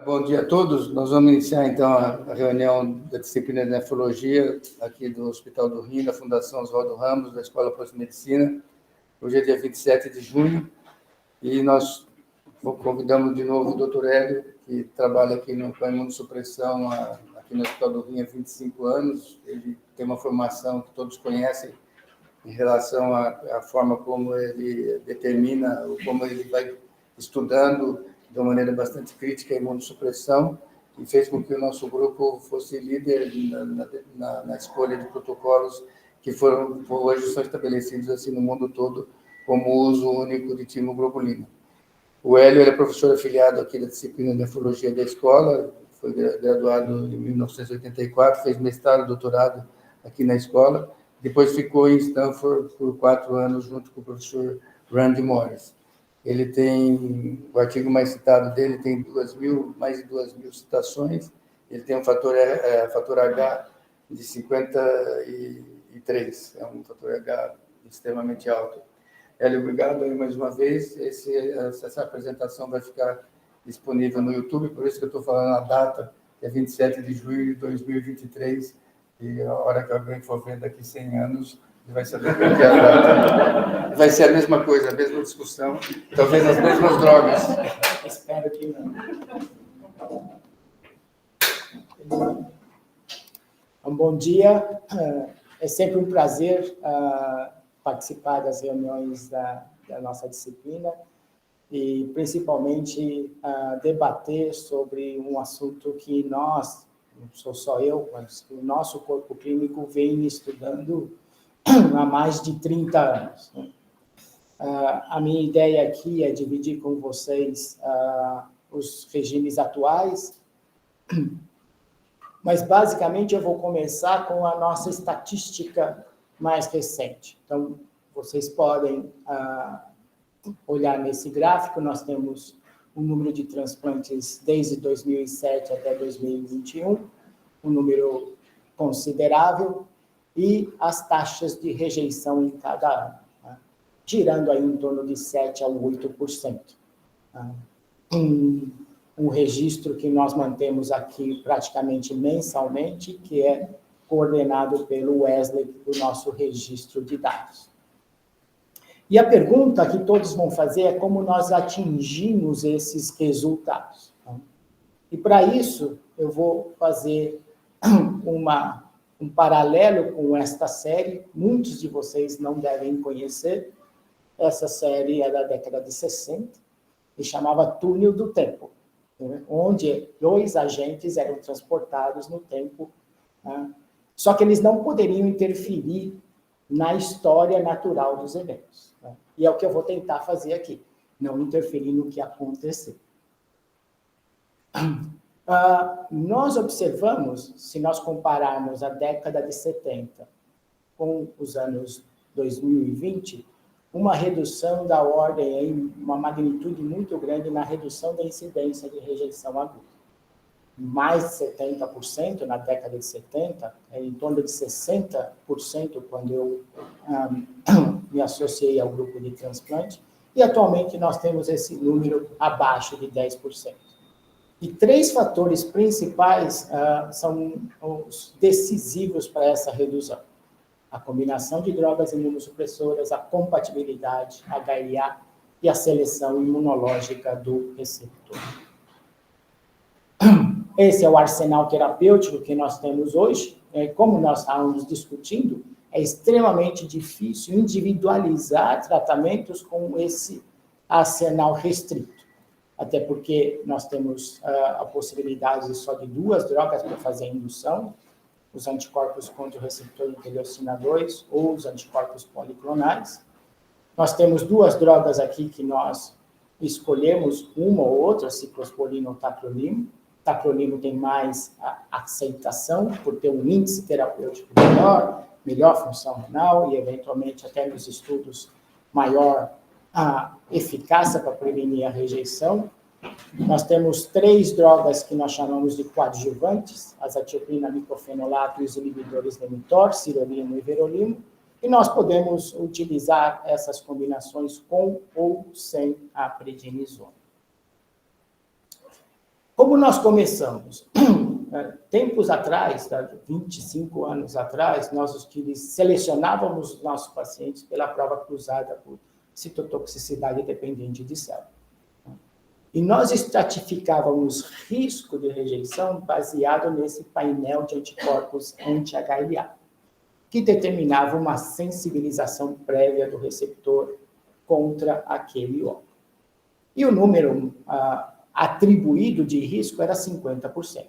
Bom dia a todos. Nós vamos iniciar, então, a reunião da disciplina de nefrologia aqui do Hospital do Rim, da Fundação Oswaldo Ramos, da Escola Pós-Medicina. Hoje é dia 27 de junho e nós convidamos de novo o Dr. Hélio, que trabalha aqui com a imunossupressão aqui no Hospital do Rim há 25 anos. Ele tem uma formação que todos conhecem em relação à forma como ele determina, como ele vai estudando de uma maneira bastante crítica a imunossupressão, e fez com que o nosso grupo fosse líder na escolha de protocolos que hoje são estabelecidos assim no mundo todo como uso único de timoglobulina. O Hélio é professor afiliado aqui da disciplina de nefrologia da escola, foi graduado em 1984, fez mestrado e doutorado aqui na escola, depois ficou em Stanford por 4 anos junto com o professor Randy Morris. Ele tem, o artigo mais citado dele tem mais de 2.000 citações, ele tem um fator H de 53, é um fator H extremamente alto. Hélio, obrigado aí mais uma vez. Essa apresentação vai ficar disponível no YouTube, por isso que eu estou falando a data, que é 27 de julho de 2023, e a hora que alguém for ver daqui 100 anos, vai saber qual é a data. Vai ser a mesma coisa, a mesma discussão, talvez as mesmas drogas. Espero que não. Bom dia. É sempre um prazer participar das reuniões da nossa disciplina e, principalmente, debater sobre um assunto que nós, não sou só eu, mas o nosso corpo clínico vem estudando há mais de 30 anos. A minha ideia aqui é dividir com vocês os regimes atuais, mas, basicamente, eu vou começar com a nossa estatística mais recente. Então, vocês podem olhar nesse gráfico, nós temos o número de transplantes desde 2007 até 2021, um número considerável, e as taxas de rejeição em cada ano, né? Girando aí em torno de 7% a 8%. Um registro que nós mantemos aqui praticamente mensalmente, que é coordenado pelo Wesley, do nosso registro de dados. E a pergunta que todos vão fazer é como nós atingimos esses resultados. E, para isso, eu vou fazer um paralelo com esta série. Muitos de vocês não devem conhecer. Essa série é da década de 60 e chamava Túnel do Tempo, né? Onde 2 agentes eram transportados no tempo, né? Só que eles não poderiam interferir na história natural dos eventos, né? E é o que eu vou tentar fazer aqui, não interferir no que aconteceu. Nós observamos, se nós compararmos a década de 70 com os anos 2020, uma redução da ordem, uma magnitude muito grande na redução da incidência de rejeição aguda. Mais de 70% na década de 70, em torno de 60% quando eu me associei ao grupo de transplante, e atualmente nós temos esse número abaixo de 10%. E 3 fatores principais são os decisivos para essa redução: a combinação de drogas imunossupressoras, a compatibilidade HLA e a seleção imunológica do receptor. Esse é o arsenal terapêutico que nós temos hoje. Como nós estávamos discutindo, é extremamente difícil individualizar tratamentos com esse arsenal restrito. Até porque nós temos a possibilidade só de 2 drogas para fazer a indução, os anticorpos contra o receptor interleucina 2 ou os anticorpos policlonais. Nós temos 2 drogas aqui que nós escolhemos, uma ou outra, ciclosporina ou tacrolimo. Tacrolimo tem mais aceitação por ter um índice terapêutico melhor função renal e, eventualmente, até nos estudos, maior eficácia para prevenir a rejeição. Nós temos 3 drogas que nós chamamos de coadjuvantes, azatirprina, miclofenolato e os inibidores de mTOR, sirolimo e verolimo, e nós podemos utilizar essas combinações com ou sem a prednisona. Como nós começamos? Tempos atrás, 25 anos atrás, nós selecionávamos os nossos pacientes pela prova cruzada por citotoxicidade dependente de célula. E nós estratificávamos risco de rejeição baseado nesse painel de anticorpos anti-HLA, que determinava uma sensibilização prévia do receptor contra aquele órgão. E o número atribuído de risco era 50%.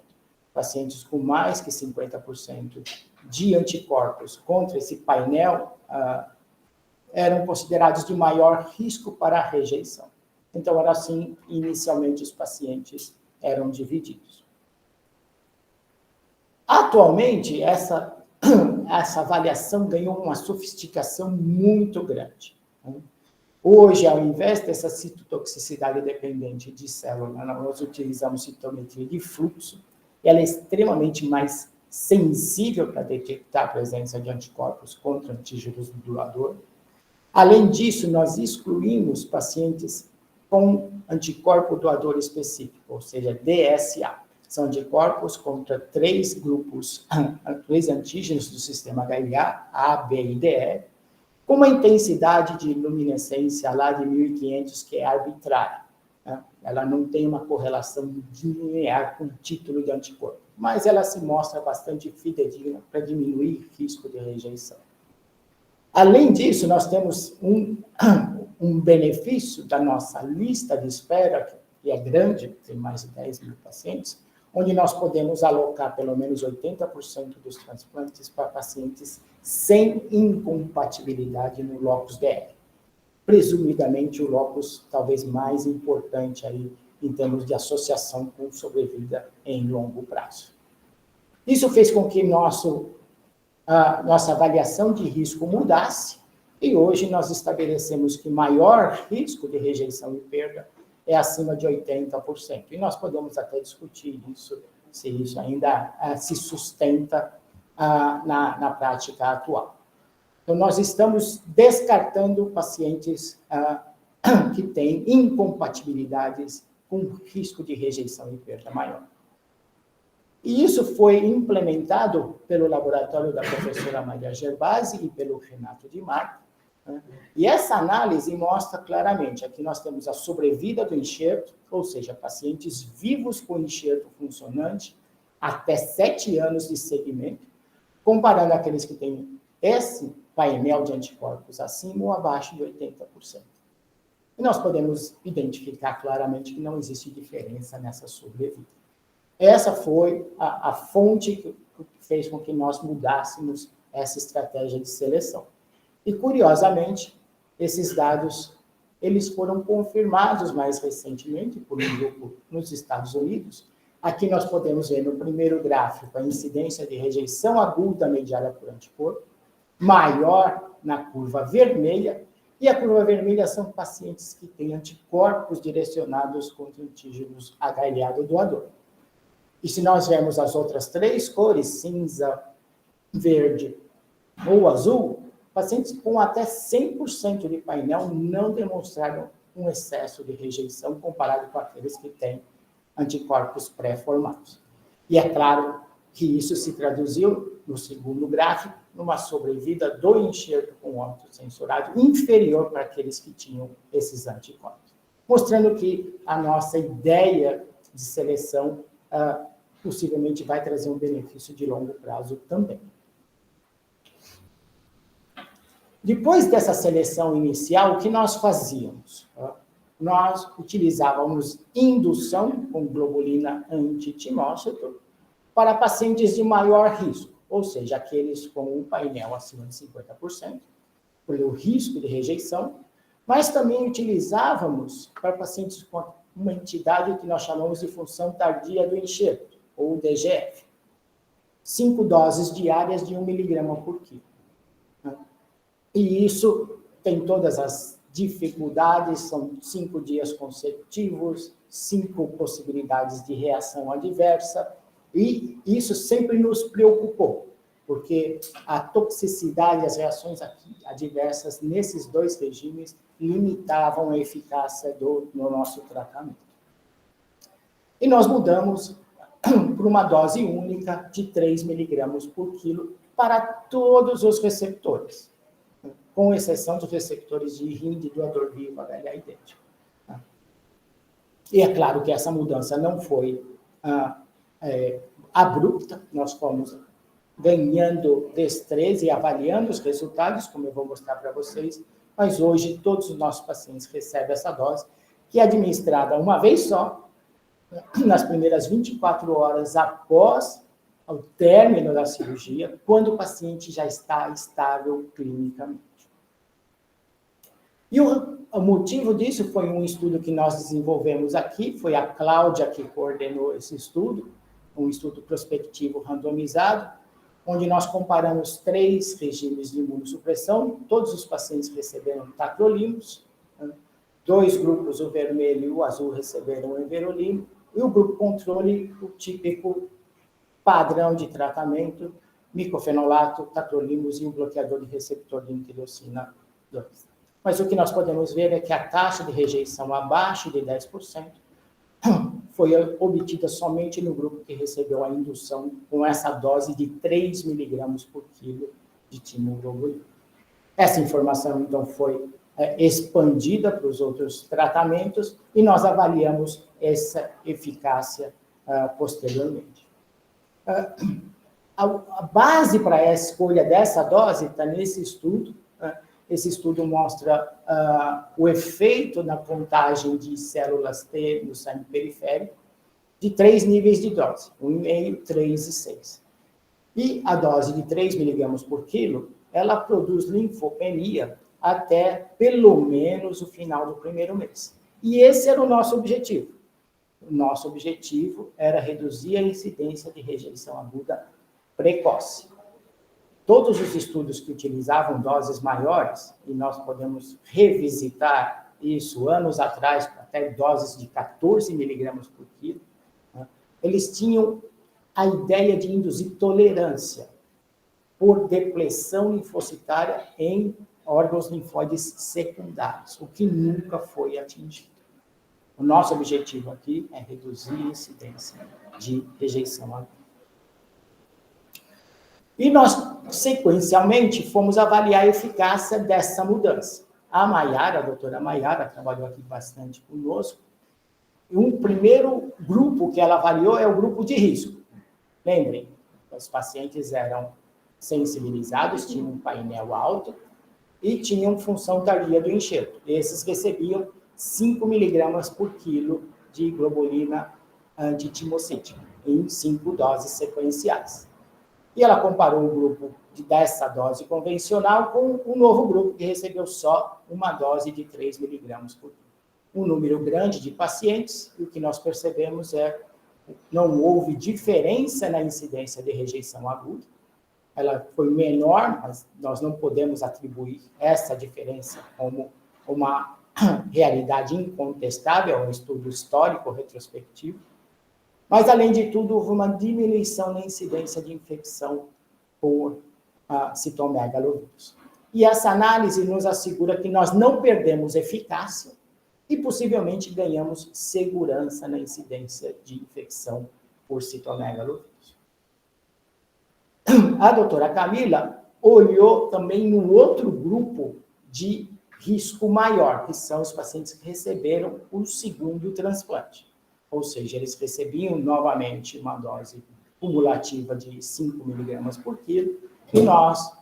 Pacientes com mais que 50% de anticorpos contra esse painel eram considerados de maior risco para a rejeição. Então, era assim, inicialmente, os pacientes eram divididos. Atualmente, essa avaliação ganhou uma sofisticação muito grande. Hoje, ao invés dessa citotoxicidade dependente de célula, nós utilizamos citometria de fluxo. Ela é extremamente mais sensível para detectar a presença de anticorpos contra antígenos do doador. Além disso, nós excluímos pacientes com anticorpo doador específico, ou seja, DSA. São anticorpos contra 3 grupos, 3 antígenos do sistema HLA, A, B e DE, com uma intensidade de luminescência lá de 1500, que é arbitrária. Ela não tem uma correlação linear com o título de anticorpo, mas ela se mostra bastante fidedigna para diminuir o risco de rejeição. Além disso, nós temos um benefício da nossa lista de espera, que é grande, tem mais de 10 mil pacientes, onde nós podemos alocar pelo menos 80% dos transplantes para pacientes sem incompatibilidade no locus DR. Presumidamente, o locus talvez mais importante aí em termos de associação com sobrevida em longo prazo. Isso fez com que nossa avaliação de risco mudasse, e hoje nós estabelecemos que maior risco de rejeição e perda é acima de 80%. E nós podemos até discutir isso, se isso ainda se sustenta na prática atual. Então, nós estamos descartando pacientes que têm incompatibilidades com risco de rejeição e perda maior. E isso foi implementado pelo laboratório da professora Maria Gervasi e pelo Renato Di Marco. E essa análise mostra claramente, aqui nós temos a sobrevida do enxerto, ou seja, pacientes vivos com enxerto funcionante, até 7 anos de segmento, comparando aqueles que têm esse painel de anticorpos acima ou abaixo de 80%. E nós podemos identificar claramente que não existe diferença nessa sobrevida. Essa foi a fonte que fez com que nós mudássemos essa estratégia de seleção. E, curiosamente, esses dados eles foram confirmados mais recentemente por um grupo nos Estados Unidos. Aqui nós podemos ver no primeiro gráfico a incidência de rejeição aguda mediada por anticorpo, maior na curva vermelha, e a curva vermelha são pacientes que têm anticorpos direcionados contra antígenos HLA do doador. E se nós vermos as outras 3 cores, cinza, verde ou azul, pacientes com até 100% de painel não demonstraram um excesso de rejeição comparado com aqueles que têm anticorpos pré-formados. E é claro que isso se traduziu, no segundo gráfico, numa sobrevida do enxerto com óbito censurado inferior para aqueles que tinham esses anticorpos, mostrando que a nossa ideia de seleção possivelmente vai trazer um benefício de longo prazo também. Depois dessa seleção inicial, o que nós fazíamos? Nós utilizávamos indução com globulina antitimócito para pacientes de maior risco, ou seja, aqueles com um painel acima de 50%, pelo risco de rejeição, mas também utilizávamos para pacientes com uma entidade que nós chamamos de função tardia do enxerto, ou DGF. 5 doses diárias de 1 miligrama por quilo. E isso tem todas as dificuldades, são 5 dias consecutivos, 5 possibilidades de reação adversa, e isso sempre nos preocupou, porque a toxicidade e as reações adversas nesses 2 regimes limitavam a eficácia no nosso tratamento. E nós mudamos para uma dose única de 3 miligramas por quilo para todos os receptores, com exceção dos receptores de rim de doador vivo HLA idêntico. E é claro que essa mudança não foi abrupta, nós fomos ganhando destreza e avaliando os resultados, como eu vou mostrar para vocês, mas hoje todos os nossos pacientes recebem essa dose, que é administrada uma vez só, nas primeiras 24 horas após o término da cirurgia, quando o paciente já está estável clinicamente. E o motivo disso foi um estudo que nós desenvolvemos aqui, foi a Cláudia que coordenou esse estudo, um estudo prospectivo randomizado, onde nós comparamos 3 regimes de imunossupressão, todos os pacientes receberam tacrolimus, 2 grupos, o vermelho e o azul, receberam everolimo, e o grupo controle, o típico padrão de tratamento, micofenolato, tacrolimus e o bloqueador de receptor de interleucina 2. Mas o que nós podemos ver é que a taxa de rejeição abaixo de 10% foi obtida somente no grupo que recebeu a indução com essa dose de 3 miligramas por quilo de timoglobulina. Essa informação, então, foi expandida para os outros tratamentos e nós avaliamos essa eficácia posteriormente. A base para a escolha dessa dose está nesse estudo. Esse estudo mostra o efeito na contagem de células T no sangue periférico de 3 níveis de dose, 1,5, 3 e 6. E a dose de 3 miligramas por quilo, ela produz linfopenia até pelo menos o final do primeiro mês. E esse era o nosso objetivo. O nosso objetivo era reduzir a incidência de rejeição aguda precoce. Todos os estudos que utilizavam doses maiores, e nós podemos revisitar isso anos atrás, até doses de 14 miligramas por quilo, eles tinham a ideia de induzir tolerância por depressão linfocitária em órgãos linfóides secundários, o que nunca foi atingido. O nosso objetivo aqui é reduzir a incidência de rejeição aguda. E nós, sequencialmente, fomos avaliar a eficácia dessa mudança. A Maiara, a doutora Maiara, trabalhou aqui bastante conosco. E um primeiro grupo que ela avaliou é o grupo de risco. Lembrem, os pacientes eram sensibilizados, tinham um painel alto e tinham função tardia do enxerto. Esses recebiam 5 miligramas por quilo de globulina antitimocítica, em 5 doses sequenciais. E ela comparou o grupo dessa dose convencional com um novo grupo que recebeu só uma dose de 3 miligramas por quilo. Um número grande de pacientes, e o que nós percebemos é que não houve diferença na incidência de rejeição aguda. Ela foi menor, mas nós não podemos atribuir essa diferença como uma realidade incontestável, é um estudo histórico retrospectivo. Mas, além de tudo, houve uma diminuição na incidência de infecção por citomegalovírus. E essa análise nos assegura que nós não perdemos eficácia e possivelmente ganhamos segurança na incidência de infecção por citomegalovírus. A doutora Camila olhou também no outro grupo de risco maior, que são os pacientes que receberam o segundo transplante. Ou seja, eles recebiam novamente uma dose cumulativa de 5 miligramas por quilo, e nós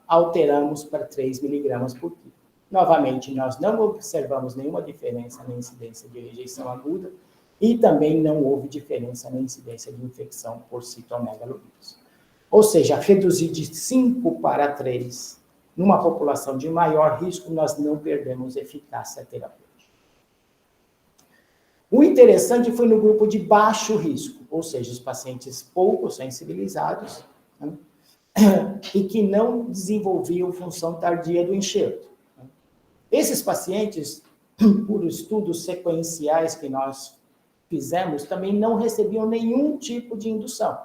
alteramos para 3 miligramas por quilo. Novamente, nós não observamos nenhuma diferença na incidência de rejeição aguda, e também não houve diferença na incidência de infecção por citomegalovírus. Ou seja, reduzir de 5 para 3, numa população de maior risco, nós não perdemos eficácia terapêutica. O interessante foi no grupo de baixo risco, ou seja, os pacientes pouco sensibilizados, né, e que não desenvolviam função tardia do enxerto. Esses pacientes, por estudos sequenciais que nós fizemos, também não recebiam nenhum tipo de indução,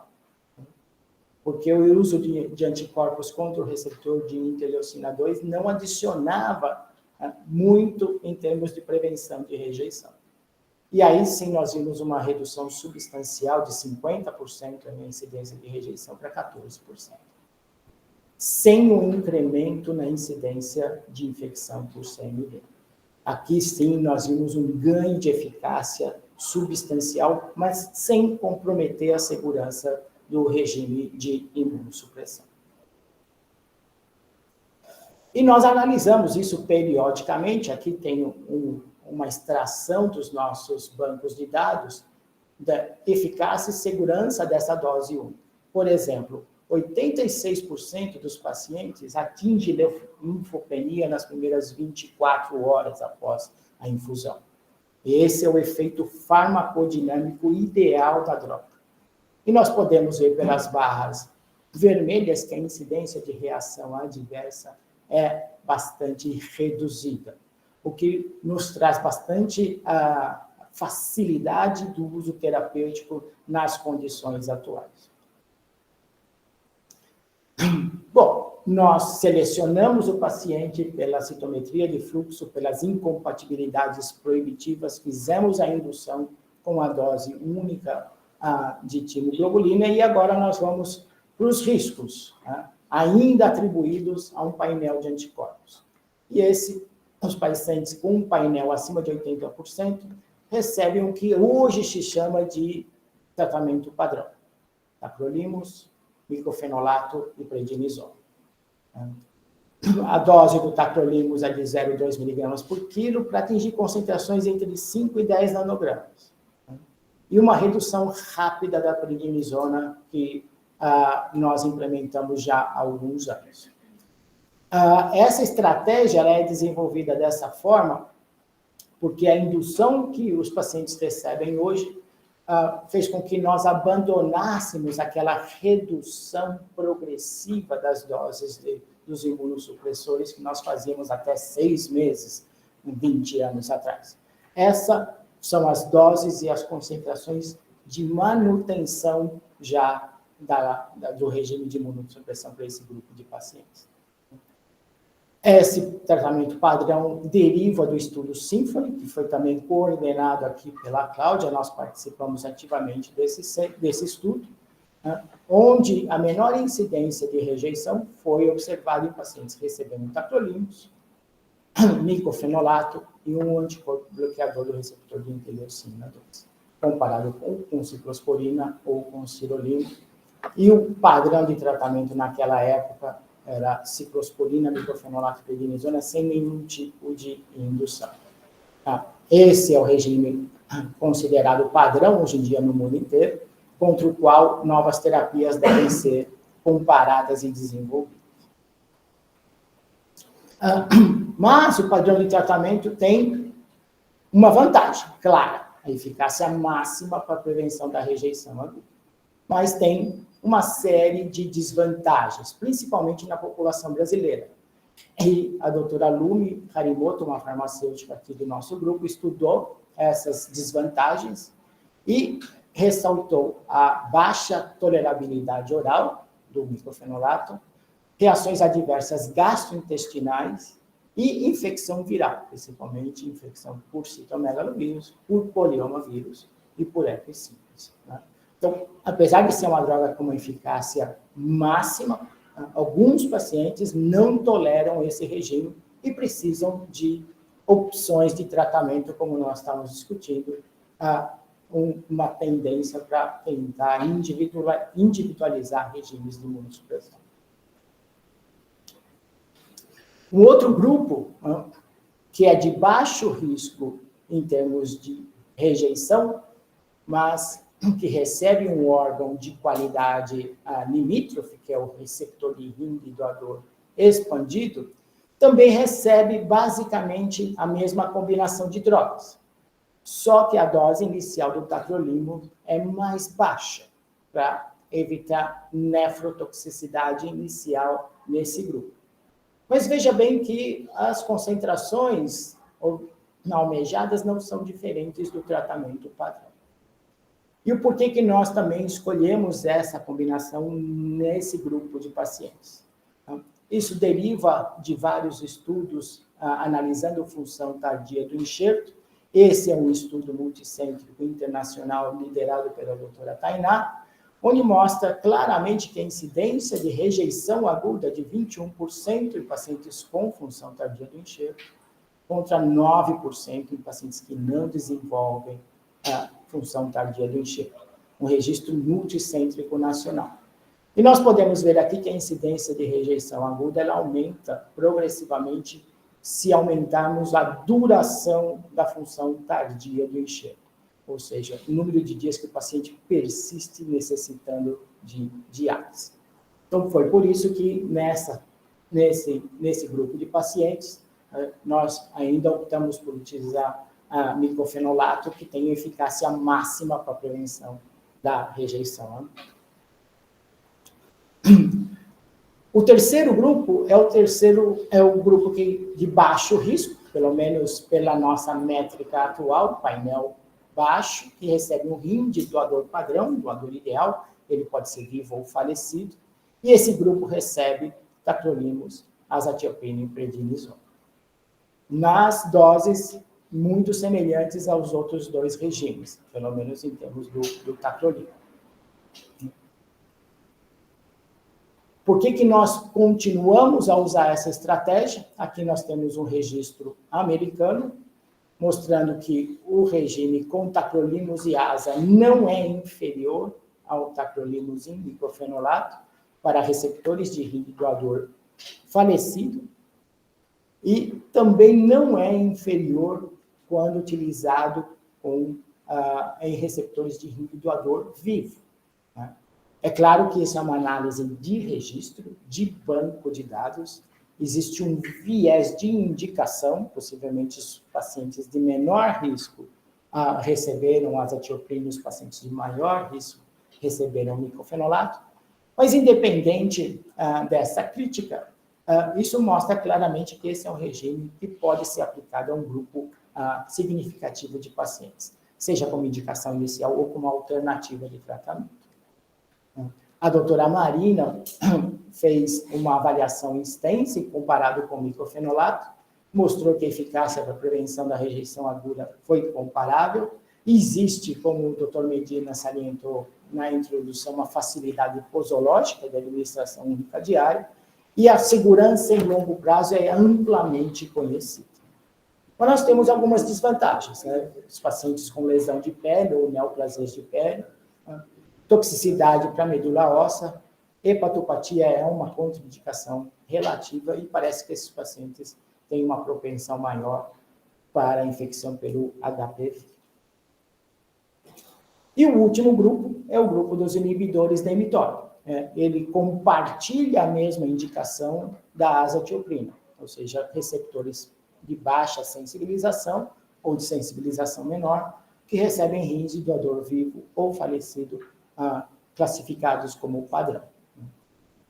porque o uso de anticorpos contra o receptor de interleucina 2 não adicionava muito em termos de prevenção de rejeição. E aí sim nós vimos uma redução substancial de 50% na incidência de rejeição para 14%. Sem um incremento na incidência de infecção por CMV. Aqui sim nós vimos um ganho de eficácia substancial, mas sem comprometer a segurança do regime de imunossupressão. E nós analisamos isso periodicamente, aqui tem uma extração dos nossos bancos de dados da eficácia e segurança dessa dose única. Por exemplo, 86% dos pacientes atingem linfopenia nas primeiras 24 horas após a infusão. Esse é o efeito farmacodinâmico ideal da droga. E nós podemos ver pelas barras vermelhas que a incidência de reação adversa é bastante reduzida, o que nos traz bastante facilidade do uso terapêutico nas condições atuais. Bom, nós selecionamos o paciente pela citometria de fluxo, pelas incompatibilidades proibitivas, fizemos a indução com a dose única de timoglobulina e agora nós vamos para os riscos, ainda atribuídos a um painel de anticorpos. E os pacientes com um painel acima de 80% recebem o que hoje se chama de tratamento padrão. Tacrolimus, micofenolato e prednisona. A dose do tacrolimus é de 0,2 mg por quilo para atingir concentrações entre 5 e 10 nanogramas. E uma redução rápida da prednisona que nós implementamos já há alguns anos. Essa estratégia ela é desenvolvida dessa forma porque a indução que os pacientes recebem hoje fez com que nós abandonássemos aquela redução progressiva das doses dos imunossupressores que nós fazíamos até 6 meses, 20 anos atrás. Essas são as doses e as concentrações de manutenção já do regime de imunossupressão para esse grupo de pacientes. Esse tratamento padrão deriva do estudo Symphony, que foi também coordenado aqui pela Cláudia, nós participamos ativamente desse estudo, onde a menor incidência de rejeição foi observada em pacientes recebendo tacrolimus, micofenolato e um anticorpo bloqueador do receptor de interleucina 2, comparado com ciclosporina ou com sirolimo. E o padrão de tratamento naquela época era ciclosporina, micofenolato e prednisona, sem nenhum tipo de indução. Esse é o regime considerado padrão hoje em dia no mundo inteiro, contra o qual novas terapias devem ser comparadas e desenvolvidas. Mas o padrão de tratamento tem uma vantagem, claro, a eficácia máxima para a prevenção da rejeição aguda. Mas tem uma série de desvantagens, principalmente na população brasileira. E a doutora Lumi Harimoto, uma farmacêutica aqui do nosso grupo, estudou essas desvantagens e ressaltou a baixa tolerabilidade oral do micofenolato, reações adversas gastrointestinais e infecção viral, principalmente infecção por citomegalovírus, por poliomavírus e por herpes simples. Então, apesar de ser uma droga com uma eficácia máxima, alguns pacientes não toleram esse regime e precisam de opções de tratamento, como nós estamos discutindo, uma tendência para tentar individualizar regimes de imunossupressão. Um outro grupo, que é de baixo risco em termos de rejeição, mas que recebe um órgão de qualidade limítrofe, que é o receptor de rim de doador expandido, também recebe basicamente a mesma combinação de drogas. Só que a dose inicial do tacrolimus é mais baixa, para evitar nefrotoxicidade inicial nesse grupo. Mas veja bem que as concentrações almejadas não são diferentes do tratamento padrão. E o porquê que nós também escolhemos essa combinação nesse grupo de pacientes? Isso deriva de vários estudos analisando a função tardia do enxerto Esse é um estudo multicêntrico internacional liderado pela doutora Tainá, onde mostra claramente que a incidência de rejeição aguda de 21% em pacientes com função tardia do enxerto, contra 9% em pacientes que não desenvolvem a função tardia do enxerto. Um registro multicêntrico nacional. E nós podemos ver aqui que a incidência de rejeição aguda ela aumenta progressivamente se aumentarmos a duração da função tardia do enxerto, ou seja, o número de dias que o paciente persiste necessitando de diálise. Então, foi por isso que nesse grupo de pacientes, nós ainda optamos por utilizar a micofenolato, que tem eficácia máxima para a prevenção da rejeição. O terceiro grupo é o grupo de baixo risco, pelo menos pela nossa métrica atual, painel baixo, que recebe um rim de doador padrão, doador ideal, ele pode ser vivo ou falecido, e esse grupo recebe tacrolimus, azathioprina e prednisona, nas doses muito semelhantes aos outros dois regimes, pelo menos em termos do tacrolimus. Por que nós continuamos a usar essa estratégia? Aqui nós temos um registro americano, mostrando que o regime com tacrolimus e asa não é inferior ao tacrolimus em micofenolato para receptores de rim doador falecido e também não é inferior quando utilizado em receptores de rim doador vivo. Né? É claro que isso é uma análise de registro, de banco de dados. Existe um viés de indicação, possivelmente os pacientes de menor risco receberam azathioprina, os pacientes de maior risco receberam micofenolato. Mas, independente dessa crítica, isso mostra claramente que esse é um regime que pode ser aplicado a um grupo significativo de pacientes, seja como indicação inicial ou como alternativa de tratamento. A doutora Marina fez uma avaliação extensa e comparado com o micofenolato, mostrou que a eficácia para a prevenção da rejeição aguda foi comparável. Existe, como o doutor Medina salientou na introdução, uma facilidade posológica de administração única diária, e a segurança em longo prazo é amplamente conhecida. Mas nós temos algumas desvantagens, né? Os pacientes com lesão de pele ou neoplasias de pele, toxicidade para a medula óssea, hepatopatia é uma contraindicação relativa e parece que esses pacientes têm uma propensão maior para a infecção pelo HPV. E o último grupo é o grupo dos inibidores da mTOR. Ele compartilha a mesma indicação da azathioprina, ou seja, receptores de baixa sensibilização ou de sensibilização menor, que recebem rins de doador vivo ou falecido, classificados como padrão.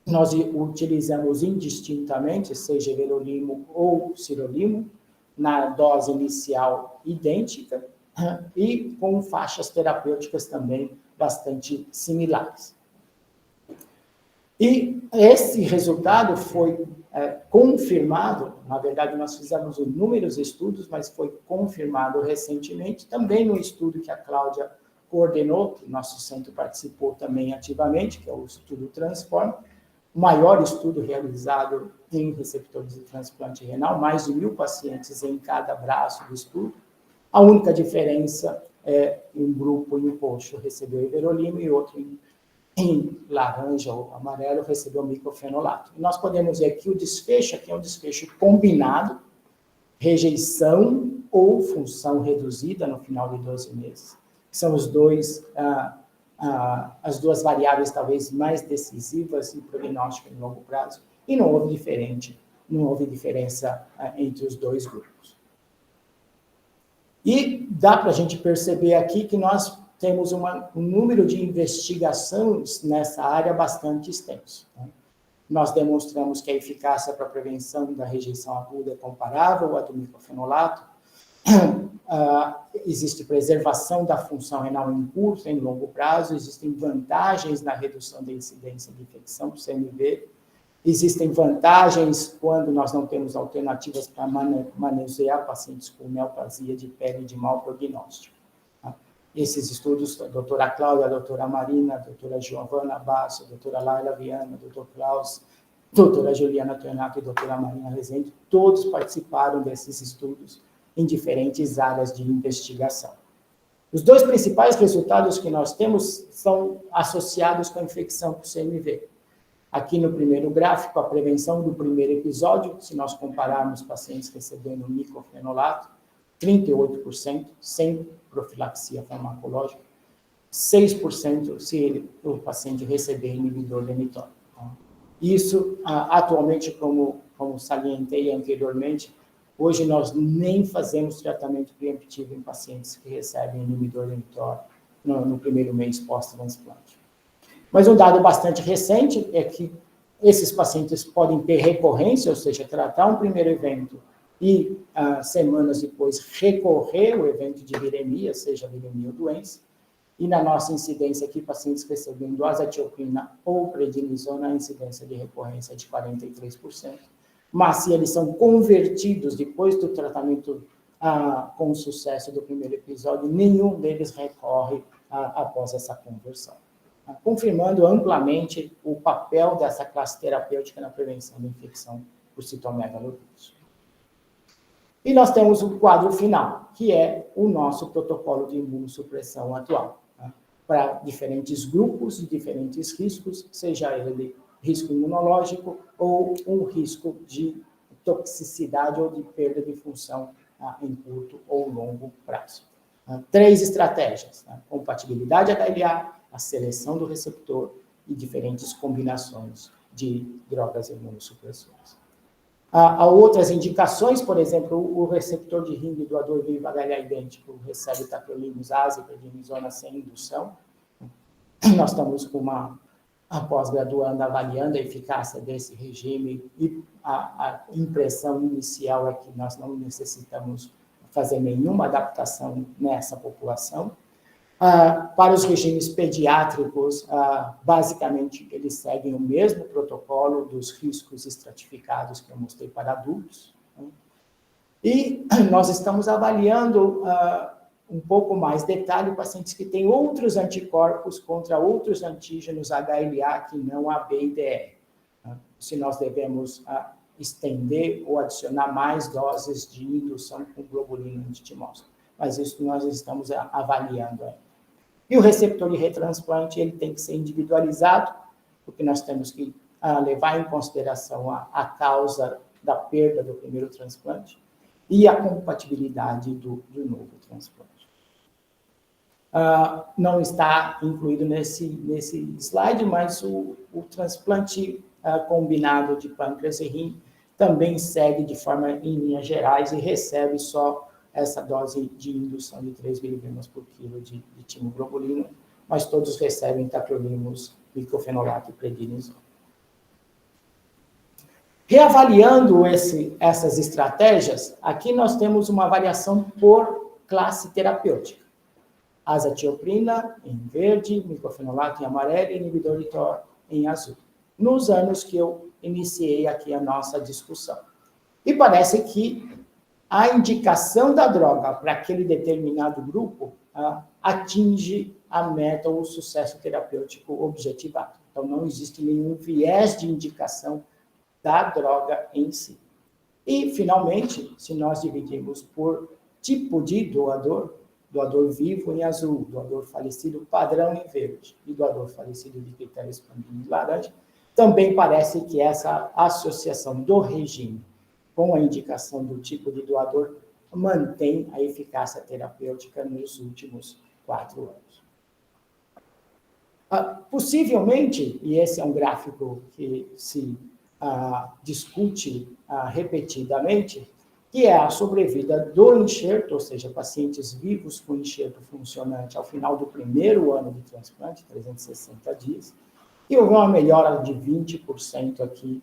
Nós utilizamos indistintamente, seja everolimo ou sirolimo, na dose inicial idêntica e com faixas terapêuticas também bastante similares. E esse resultado foi confirmado, na verdade nós fizemos inúmeros estudos, mas foi confirmado recentemente, também no estudo que a Cláudia coordenou, que nosso centro participou também ativamente, que é o estudo Transform, o maior estudo realizado em receptores de transplante renal, mais de 1.000 pacientes em cada braço do estudo. A única diferença é um grupo em roxo recebeu everolimo e outro em laranja ou amarelo recebeu micofenolato. E nós podemos ver que o desfecho aqui é um desfecho combinado, rejeição ou função reduzida no final de 12 meses. São os dois, as duas variáveis talvez mais decisivas em prognóstico em longo prazo, e não houve diferença entre os dois grupos. E dá para a gente perceber aqui que nós temos um número de investigações nessa área bastante extenso. Né? Nós demonstramos que a eficácia para a prevenção da rejeição aguda é comparável à do micofenolato. Existe preservação da função renal em curto e em longo prazo, existem vantagens na redução da incidência de infecção por CMV, Existem vantagens quando nós não temos alternativas para manusear pacientes com neoplasia de pele de mau prognóstico. Tá? Esses estudos, a doutora Cláudia, a doutora Marina, a doutora Giovana Basso, a doutora Laila Viana, o doutor Klaus, a doutora Juliana Tornato e a doutora Marina Rezende, todos participaram desses estudos em diferentes áreas de investigação. Os dois principais resultados que nós temos são associados com a infecção por CMV. Aqui no primeiro gráfico, a prevenção do primeiro episódio, se nós compararmos pacientes recebendo micofenolato, 38% sem profilaxia farmacológica, 6% se o paciente receber inibidor de mTOR. Isso, atualmente, como salientei anteriormente, hoje nós nem fazemos tratamento preemptivo em pacientes que recebem inibidor de mTOR no primeiro mês pós-transplante. Mas um dado bastante recente é que esses pacientes podem ter recorrência, ou seja, tratar um primeiro evento e, semanas depois, recorrer ao evento de viremia, seja viremia ou doença. E na nossa incidência aqui, pacientes recebendo azatioprina ou prednisona, a incidência de recorrência é de 43%. Mas se eles são convertidos depois do tratamento com sucesso do primeiro episódio, nenhum deles recorre após essa conversão, confirmando amplamente o papel dessa classe terapêutica na prevenção da infecção por citomegalovírus. E nós temos o quadro final, que é o nosso protocolo de imunossupressão atual, para diferentes grupos e diferentes riscos, seja ele risco imunológico ou um risco de toxicidade ou de perda de função em curto ou longo prazo. 3 estratégias: compatibilidade HLA, a seleção do receptor e diferentes combinações de drogas imunossupressoras. Há outras indicações, por exemplo, o receptor de ring doador vivo HLA idêntico recebe tacrolimus, asa e prednisona sem indução. Nós estamos com uma pós-graduanda avaliando a eficácia desse regime e a impressão inicial é que nós não necessitamos fazer nenhuma adaptação nessa população. Para os regimes pediátricos, basicamente, eles seguem o mesmo protocolo dos riscos estratificados que eu mostrei para adultos. E nós estamos avaliando um pouco mais detalhe pacientes que têm outros anticorpos contra outros antígenos HLA que não a B e DR. Se nós devemos estender ou adicionar mais doses de indução com globulina antitimóvel. Mas isso nós estamos avaliando ainda. E o receptor de retransplante, ele tem que ser individualizado, porque nós temos que levar em consideração a causa da perda do primeiro transplante e a compatibilidade do novo transplante. Não está incluído nesse slide, mas o transplante combinado de pâncreas e rim também segue de forma em linhas gerais e recebe só essa dose de indução de 3 miligramas por quilo de timoglobulina, mas todos recebem tacrolimus, micofenolato e prednisona. Reavaliando essas estratégias, aqui nós temos uma avaliação por classe terapêutica. Azatioprina em verde, micofenolato em amarelo e inibidor de TOR em azul. Nos anos que eu iniciei aqui a nossa discussão. E parece que a indicação da droga para aquele determinado grupo atinge a meta ou o sucesso terapêutico objetivado. Então, não existe nenhum viés de indicação da droga em si. E, finalmente, se nós dividirmos por tipo de doador vivo em azul, doador falecido padrão em verde e doador falecido de critério expandido em laranja, também parece que essa associação do regime com a indicação do tipo de doador mantém a eficácia terapêutica nos últimos 4 anos. Possivelmente, e esse é um gráfico que se discute repetidamente, que é a sobrevida do enxerto, ou seja, pacientes vivos com enxerto funcionante ao final do primeiro ano de transplante, 360 dias, e houve uma melhora de 20% aqui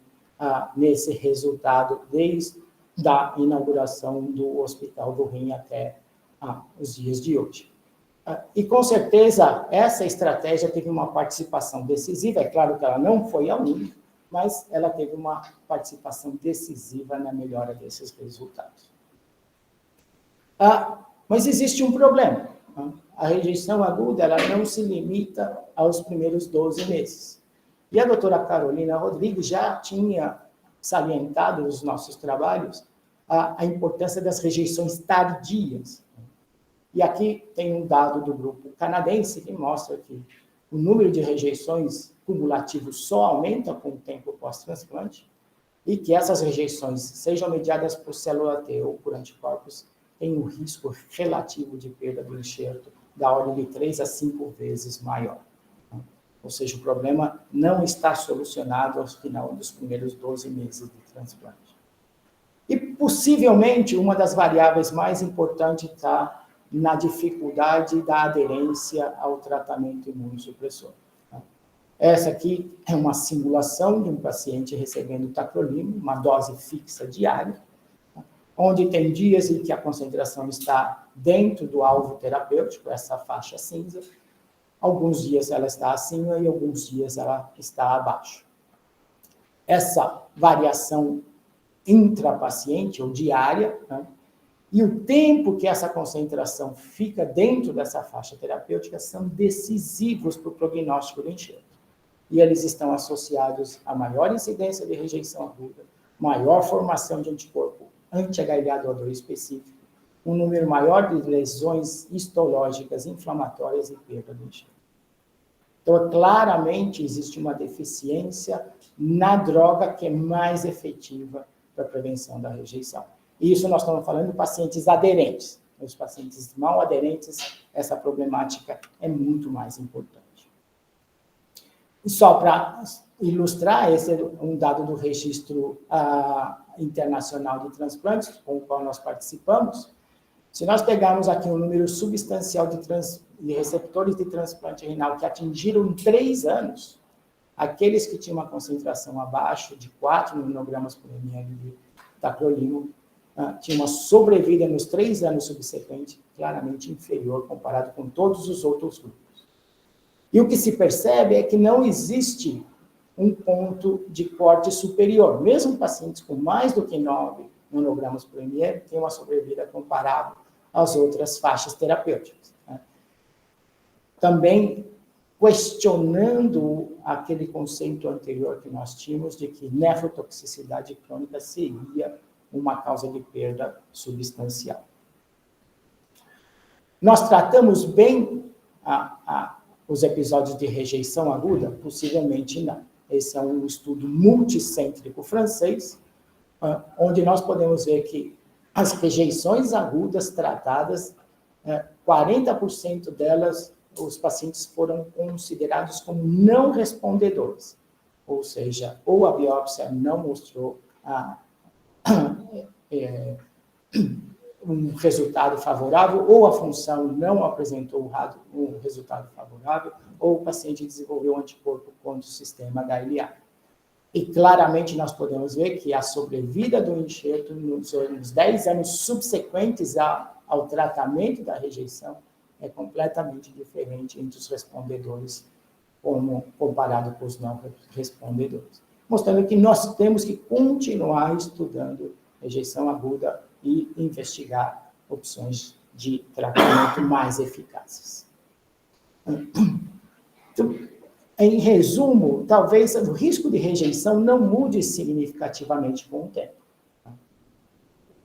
nesse resultado, desde a inauguração do Hospital do Rim até os dias de hoje. E, com certeza, essa estratégia teve uma participação decisiva, é claro que ela não foi a única, mas ela teve uma participação decisiva na melhora desses resultados. Mas existe um problema. A rejeição aguda ela não se limita aos primeiros 12 meses. E a doutora Carolina Rodrigues já tinha salientado nos nossos trabalhos a importância das rejeições tardias. E aqui tem um dado do grupo canadense que mostra que o número de rejeições cumulativos só aumenta com o tempo pós-transplante e que essas rejeições, sejam mediadas por célula T ou por anticorpos, têm um risco relativo de perda do enxerto da ordem de 3 a 5 vezes maior. Ou seja, o problema não está solucionado ao final dos primeiros 12 meses de transplante. E, possivelmente, uma das variáveis mais importantes está na dificuldade da aderência ao tratamento imunossupressor. Essa aqui é uma simulação de um paciente recebendo tacrolimus, uma dose fixa diária, onde tem dias em que a concentração está dentro do alvo terapêutico, essa faixa cinza, alguns dias ela está acima e alguns dias ela está abaixo. Essa variação intrapaciente ou diária, né, e o tempo que essa concentração fica dentro dessa faixa terapêutica são decisivos para o prognóstico do enxerto. E eles estão associados a maior incidência de rejeição aguda, maior formação de anticorpo anti-HLA-doador específico, um número maior de lesões histológicas inflamatórias e perda do enxerto. Então, claramente, existe uma deficiência na droga que é mais efetiva para a prevenção da rejeição. E isso nós estamos falando de pacientes aderentes. Os pacientes mal aderentes, essa problemática é muito mais importante. E só para ilustrar, esse é um dado do registro internacional de transplantes, com o qual nós participamos. Se nós pegarmos aqui um número substancial de receptores de transplante renal que atingiram em 3 anos, aqueles que tinham uma concentração abaixo de 4 nanogramas por ml de tacrolimus, tinha uma sobrevida nos 3 anos subsequentes claramente inferior comparado com todos os outros grupos. E o que se percebe é que não existe um ponto de corte superior. Mesmo pacientes com mais do que 9 nanogramas por ml têm uma sobrevida comparável às outras faixas terapêuticas. Também questionando aquele conceito anterior que nós tínhamos de que nefrotoxicidade crônica seria uma causa de perda substancial. Nós tratamos bem os episódios de rejeição aguda? Possivelmente não. Esse é um estudo multicêntrico francês, onde nós podemos ver que as rejeições agudas tratadas, 40% delas, os pacientes foram considerados como não respondedores. Ou seja, ou a biópsia não mostrou um resultado favorável, ou a função não apresentou um resultado favorável, ou o paciente desenvolveu um anticorpo contra o sistema HLA. E claramente nós podemos ver que a sobrevida do enxerto nos 10 anos subsequentes ao tratamento da rejeição é completamente diferente entre os respondedores comparado com os não respondedores. Mostrando que nós temos que continuar estudando rejeição aguda e investigar opções de tratamento mais eficazes. Então, em resumo, talvez o risco de rejeição não mude significativamente com o tempo.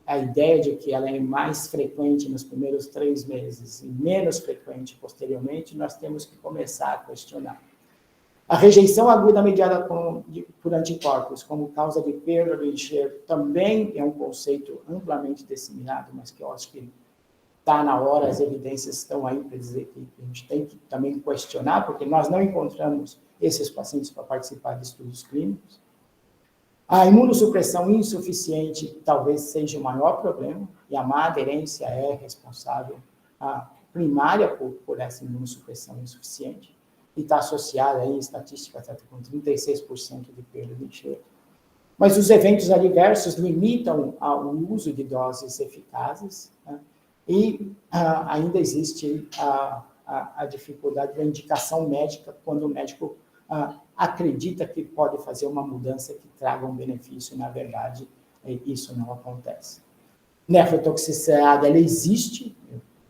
A ideia de que ela é mais frequente nos primeiros 3 meses e menos frequente posteriormente, nós temos que começar a questionar. A rejeição aguda mediada por anticorpos como causa de perda do enxerto também é um conceito amplamente disseminado, mas que eu acho que está na hora, as evidências estão aí para dizer que a gente tem que também questionar, porque nós não encontramos esses pacientes para participar de estudos clínicos. A imunossupressão insuficiente talvez seja o maior problema, e a má aderência é responsável primária por essa imunossupressão insuficiente, e está associada aí, em estatística, com 36% de perda de enxerto. Mas os eventos adversos limitam o uso de doses eficazes, né? E ainda existe a dificuldade da indicação médica quando o médico acredita que pode fazer uma mudança que traga um benefício, e, na verdade, isso não acontece. Nefrotoxicidade, ela existe,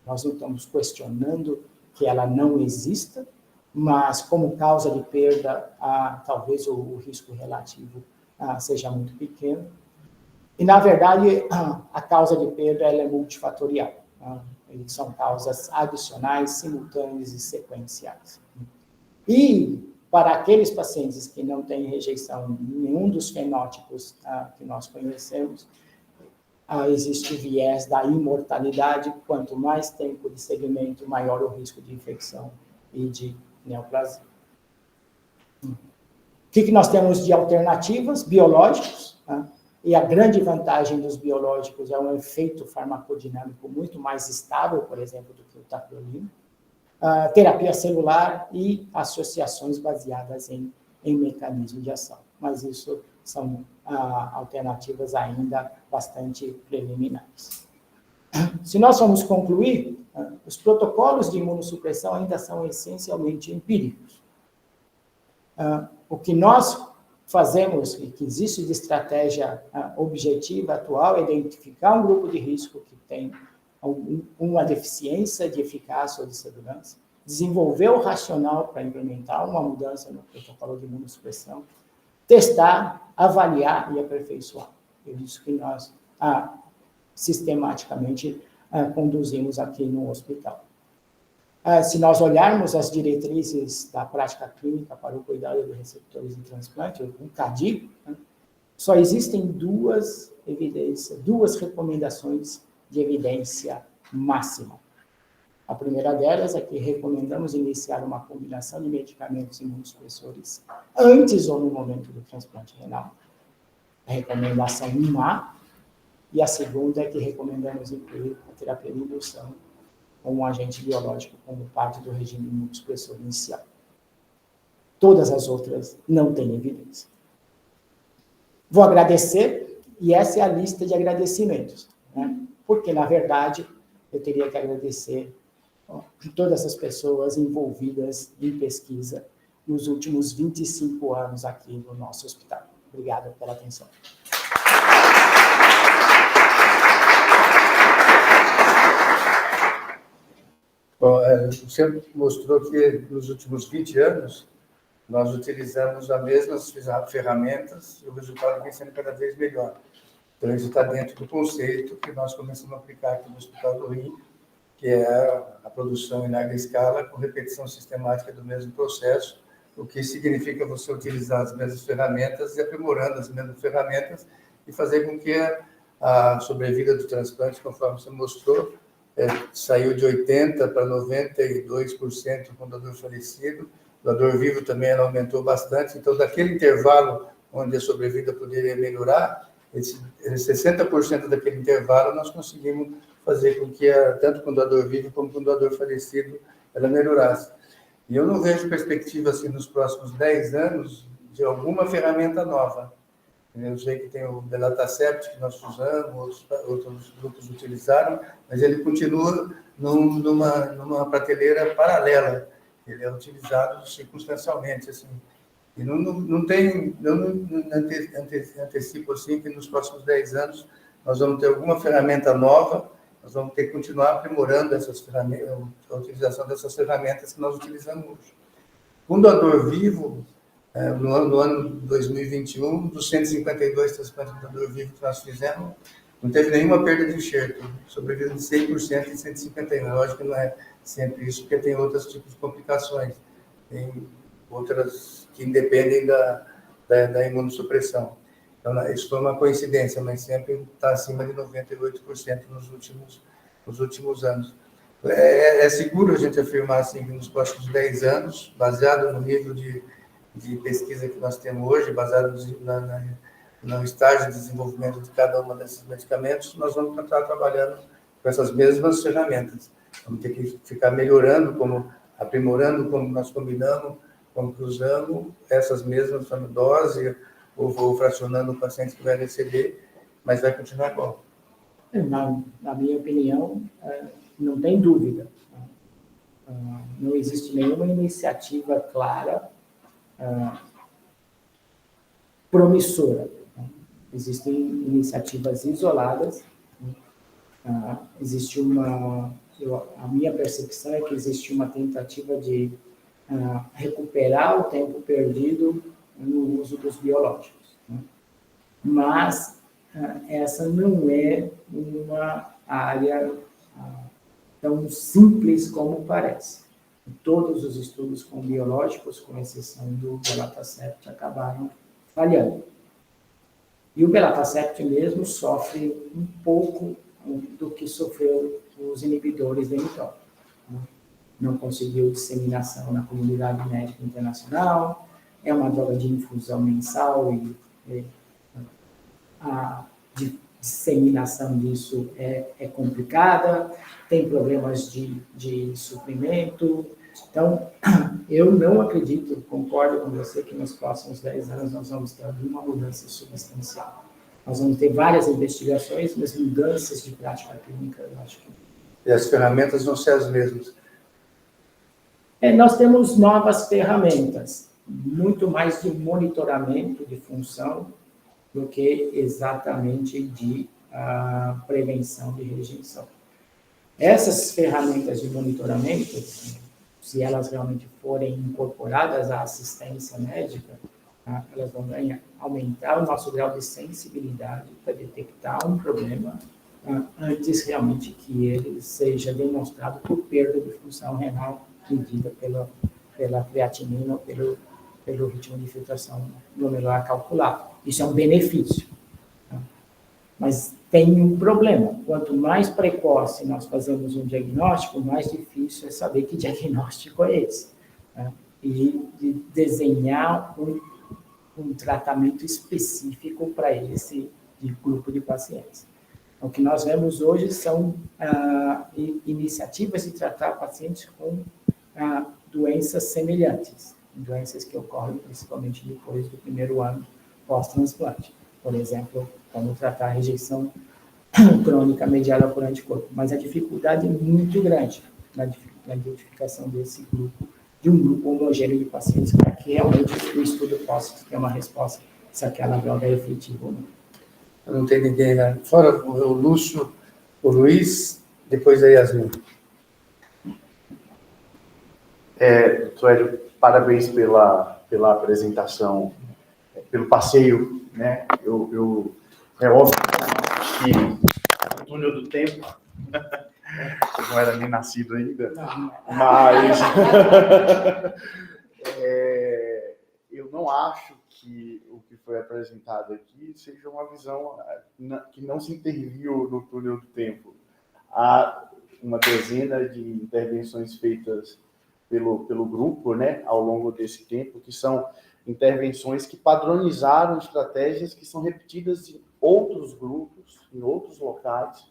nós não estamos questionando que ela não exista, mas como causa de perda, talvez o risco relativo seja muito pequeno. E, na verdade, a causa de perda ela é multifatorial. São causas adicionais, simultâneas e sequenciais. E, para aqueles pacientes que não têm rejeição em nenhum dos fenótipos que nós conhecemos, existe o viés da imortalidade. Quanto mais tempo de segmento, maior o risco de infecção e de neoplasia. O que nós temos de alternativas? Biológicos. E a grande vantagem dos biológicos é um efeito farmacodinâmico muito mais estável, por exemplo, do que o tacrolimus. Terapia celular e associações baseadas em mecanismo de ação. Mas isso são alternativas ainda bastante preliminares. Se nós formos concluir, os protocolos de imunossupressão ainda são essencialmente empíricos. O que nós fazemos, e que existe de estratégia objetiva atual, é identificar um grupo de risco que tem uma deficiência de eficácia ou de segurança, desenvolver o racional para implementar uma mudança no protocolo de imunossupressão, testar, avaliar e aperfeiçoar. É isso que nós sistematicamente conduzimos aqui no hospital. Se nós olharmos as diretrizes da prática clínica para o cuidado de receptores de transplante, o CADI, só existem duas recomendações de evidência máxima. A primeira delas é que recomendamos iniciar uma combinação de medicamentos imunossupressores antes ou no momento do transplante renal. A recomendação 1A. E a segunda é que recomendamos incluir a terapia de indução como um agente biológico como parte do regime imunossupressor inicial. Todas as outras não têm evidência. Vou agradecer, e essa é a lista de agradecimentos, porque, na verdade, eu teria que agradecer todas as pessoas envolvidas em pesquisa nos últimos 25 anos aqui no nosso hospital. Obrigado pela atenção. Bom, você mostrou que nos últimos 20 anos nós utilizamos as mesmas ferramentas e o resultado vem sendo cada vez melhor. Então, isso está dentro do conceito que nós começamos a aplicar aqui no Hospital do Rim, que é a produção em larga escala com repetição sistemática do mesmo processo, o que significa você utilizar as mesmas ferramentas e aprimorando as mesmas ferramentas e fazer com que a sobrevida do transplante, conforme você mostrou, saiu de 80% para 92% com o doador falecido. O doador vivo também ela aumentou bastante. Então, daquele intervalo onde a sobrevida poderia melhorar, esse 60% daquele intervalo nós conseguimos fazer com que, tanto com o doador vivo como com o doador falecido, ela melhorasse. E eu não vejo perspectiva, assim, nos próximos 10 anos, de alguma ferramenta nova. Eu sei que tem o Belatacept, que nós usamos, outros grupos utilizaram, mas ele continua numa prateleira paralela. Ele é utilizado circunstancialmente, assim. E não antecipo, assim, que nos próximos 10 anos nós vamos ter alguma ferramenta nova, nós vamos ter que continuar aprimorando essas ferramentas, a utilização dessas ferramentas que nós utilizamos hoje. Com o doador vivo, no ano 2021, dos 152 transplantes de doador vivo que nós fizemos, não teve nenhuma perda de enxerto, sobrevida de 100% em 151. Lógico que não é sempre isso, porque tem outros tipos de complicações. Tem outras que independem da imunossupressão. Então, isso foi uma coincidência, mas sempre está acima de 98% nos últimos anos. É seguro a gente afirmar assim, que nos próximos 10 anos, baseado no nível de pesquisa que nós temos hoje, baseado no estágio de desenvolvimento de cada uma desses medicamentos, nós vamos continuar trabalhando com essas mesmas ferramentas. Vamos ter que ficar melhorando, aprimorando como nós combinamos, como cruzamos essas mesmas doses, ou fracionando o paciente que vai receber, mas vai continuar bom. Na minha opinião, não tem dúvida. Não existe nenhuma iniciativa clara promissora. Existem iniciativas isoladas. Existe a minha percepção é que existe uma tentativa de recuperar o tempo perdido no uso dos biológicos. Mas essa não é uma área tão simples como parece. Todos os estudos com biológicos, com exceção do belatacept, acabaram falhando. E o belatacept mesmo sofre um pouco do que sofreu os inibidores da mTOR. Não conseguiu disseminação na comunidade médica internacional, é uma droga de infusão mensal e a disseminação disso é complicada, tem problemas de suprimento. Então, eu não acredito, concordo com você, que nos próximos 10 anos nós vamos ter alguma mudança substancial. Nós vamos ter várias investigações, mas mudanças de prática clínica, eu acho que... E as ferramentas vão ser as mesmas? Nós temos novas ferramentas, muito mais de monitoramento de função do que exatamente de prevenção de rejeição. Essas ferramentas de monitoramento, se elas realmente forem incorporadas à assistência médica, elas vão aumentar o nosso grau de sensibilidade para detectar um problema antes realmente que ele seja demonstrado por perda de função renal medida pela creatinina ou pelo ritmo de filtração glomerular calculado. Isso é um benefício. Mas tem um problema. Quanto mais precoce nós fazemos um diagnóstico, mais difícil é saber que diagnóstico é esse. E de desenhar um tratamento específico para esse grupo de pacientes. O que nós vemos hoje são iniciativas de tratar pacientes com doenças semelhantes, doenças que ocorrem principalmente depois do primeiro ano pós-transplante. Por exemplo, como tratar a rejeição crônica mediada por anticorpo. Mas a dificuldade é muito grande na identificação desse grupo, de um grupo homogêneo de pacientes, para que realmente o estudo possa ter uma resposta se aquela droga é efetiva ou não. Eu não tenho ninguém, né? Fora o Lúcio, o Luiz, depois a Yasmin. Doutor Hélio, parabéns pela apresentação, pelo passeio, né? É óbvio que o túnel do tempo, eu não era nem nascido ainda, mas eu não acho que o que foi apresentado aqui seja uma visão que não se interviu no túnel do tempo. Há uma dezena de intervenções feitas pelo grupo, né, ao longo desse tempo, que são intervenções que padronizaram estratégias que são repetidas em outros grupos, em outros locais,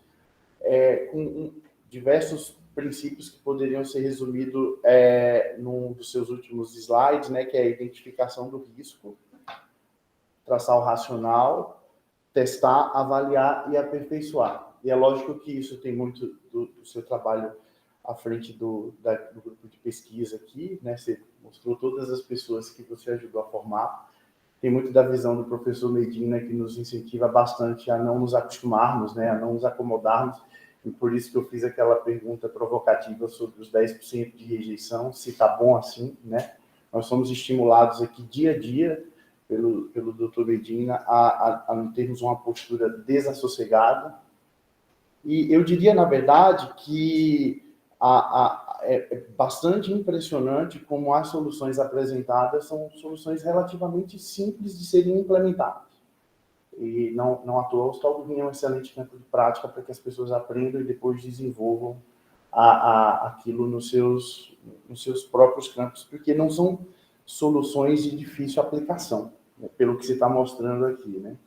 com diversos princípios que poderiam ser resumidos num dos seus últimos slides, né, que é a identificação do risco, traçar o racional, testar, avaliar e aperfeiçoar. E é lógico que isso tem muito do seu trabalho à frente do grupo de pesquisa aqui, né? Você mostrou todas as pessoas que você ajudou a formar. Tem muito da visão do professor Medina, que nos incentiva bastante a não nos acostumarmos, né? A não nos acomodarmos. E por isso que eu fiz aquela pergunta provocativa sobre os 10% de rejeição, se está bom assim, né? Nós somos estimulados aqui dia a dia pelo Dr. Medina a termos uma postura desassossegada. E eu diria, na verdade, que é bastante impressionante como as soluções apresentadas são soluções relativamente simples de serem implementadas. E não à toa, o Hospital do Rim é um excelente campo de prática para que as pessoas aprendam e depois desenvolvam aquilo nos seus próprios campos, porque não são soluções de difícil aplicação, né, pelo que você está mostrando aqui, né?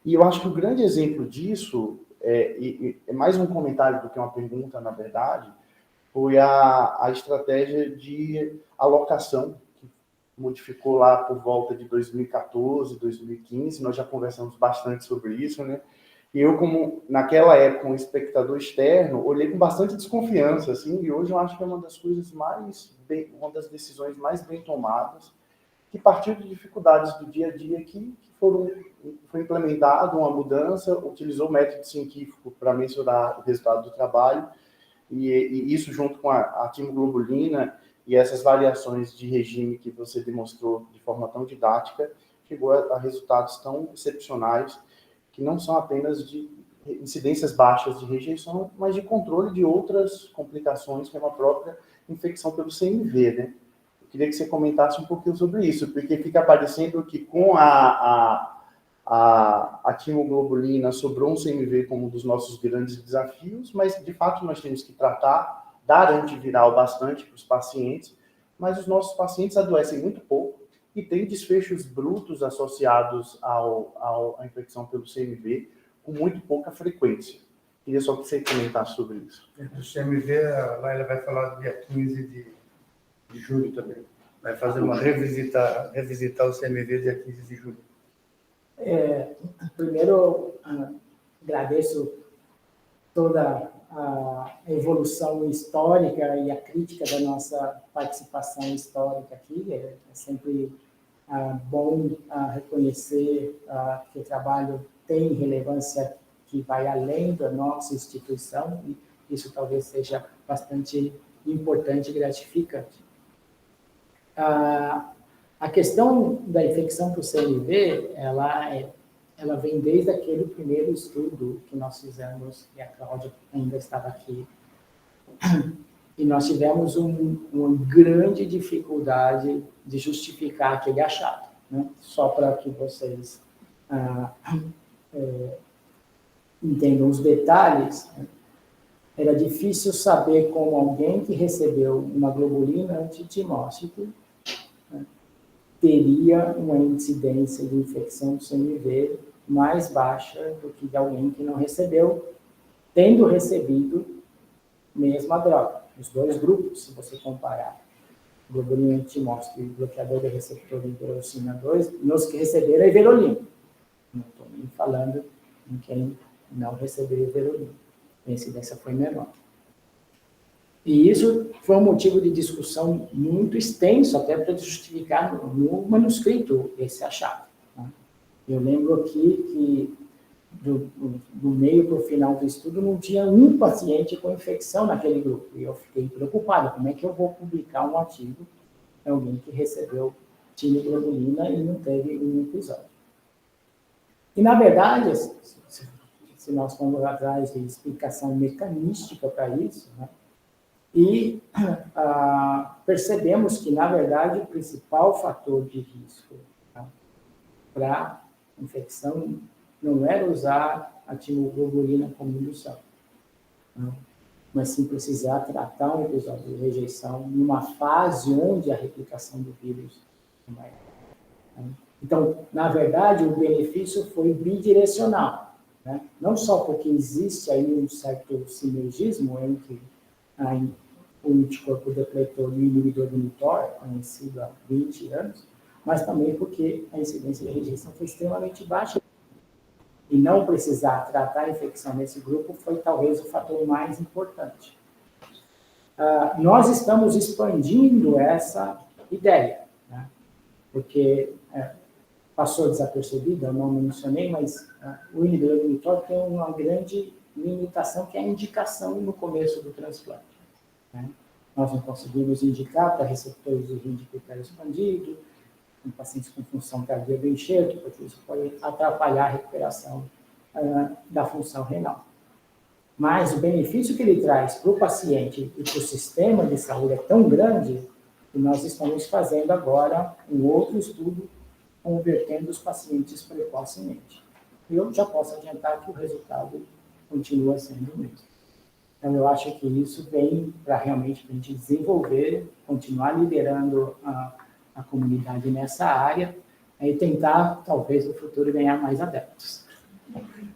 E eu acho que o grande exemplo disso, é mais um comentário do que uma pergunta, na verdade, foi a estratégia de alocação, que modificou lá por volta de 2014, 2015, nós já conversamos bastante sobre isso, né? E eu, como naquela época um espectador externo, olhei com bastante desconfiança, assim, e hoje eu acho que é uma das decisões mais bem tomadas, que partiu de dificuldades do dia a dia que foi implementada uma mudança, utilizou o método científico para mensurar o resultado do trabalho, e isso junto com a timoglobulina e essas variações de regime que você demonstrou de forma tão didática, chegou a resultados tão excepcionais, que não são apenas de incidências baixas de rejeição, mas de controle de outras complicações, como a própria infecção pelo CMV, né? Eu queria que você comentasse um pouquinho sobre isso, porque fica parecendo que com a timoglobulina sobrou um CMV como um dos nossos grandes desafios, mas de fato nós temos que tratar, dar antiviral bastante para os pacientes, mas os nossos pacientes adoecem muito pouco e têm desfechos brutos associados à infecção pelo CMV com muito pouca frequência. Queria só que você comentasse sobre isso. O CMV, lá ele vai falar dia 15 de julho também. Vai fazer uma revisitar o CMV dia 15 de julho. Primeiro, agradeço toda a evolução histórica e a crítica da nossa participação histórica aqui. É sempre bom reconhecer que o trabalho tem relevância que vai além da nossa instituição, e isso talvez seja bastante importante e gratificante. A questão da infecção por CMV, ela vem desde aquele primeiro estudo que nós fizemos, e a Cláudia ainda estava aqui, e nós tivemos uma grande dificuldade de justificar aquele achado, né? Só para que vocês entendam os detalhes, né? Era difícil saber como alguém que recebeu uma globulina antitimóxico, né, teria uma incidência de infecção do CMV mais baixa do que de alguém que não recebeu, tendo recebido mesma droga. Os dois grupos, se você comparar globulina antitimóxico e bloqueador de receptor de interleucina 2, nos que receberam a everolina. Não estou nem falando em quem não recebeu a everolina. A incidência foi menor. E isso foi um motivo de discussão muito extenso, até para justificar no manuscrito esse achado. Eu lembro aqui que do meio para o final do estudo não tinha um paciente com infecção naquele grupo. E eu fiquei preocupado, como é que eu vou publicar um artigo de alguém que recebeu timoglobulina e não teve um episódio. E, na verdade, se nós formos atrás de explicação mecanística para isso, né, e percebemos que, na verdade, o principal fator de risco, tá, para infecção não era usar a timoglobulina como indução, né, mas sim precisar tratar um episódio de rejeição numa fase onde a replicação do vírus é maior. Né. Então, na verdade, o benefício foi bidirecional, né? Não só porque existe aí um certo sinergismo entre o anticorpo depletor e o inibidor do mTOR, conhecido há 20 anos, mas também porque a incidência de rejeição foi extremamente baixa. E não precisar tratar a infecção nesse grupo foi talvez o fator mais importante. Nós estamos expandindo essa ideia, né? Porque passou desapercebida, eu não mencionei, mas o inibidor do mTOR tem uma grande limitação, que é a indicação no começo do transplante, né? Nós não conseguimos indicar para receptores de rim de critério expandido, em pacientes com função cardíaca do enxerto, porque isso pode atrapalhar a recuperação da função renal. Mas o benefício que ele traz para o paciente e para o sistema de saúde é tão grande que nós estamos fazendo agora um outro estudo convertendo os pacientes precocemente. E eu já posso adiantar que o resultado continua sendo o mesmo. Então, eu acho que isso vem para realmente a gente desenvolver, continuar liderando a comunidade nessa área e tentar, talvez, no futuro, ganhar mais adeptos.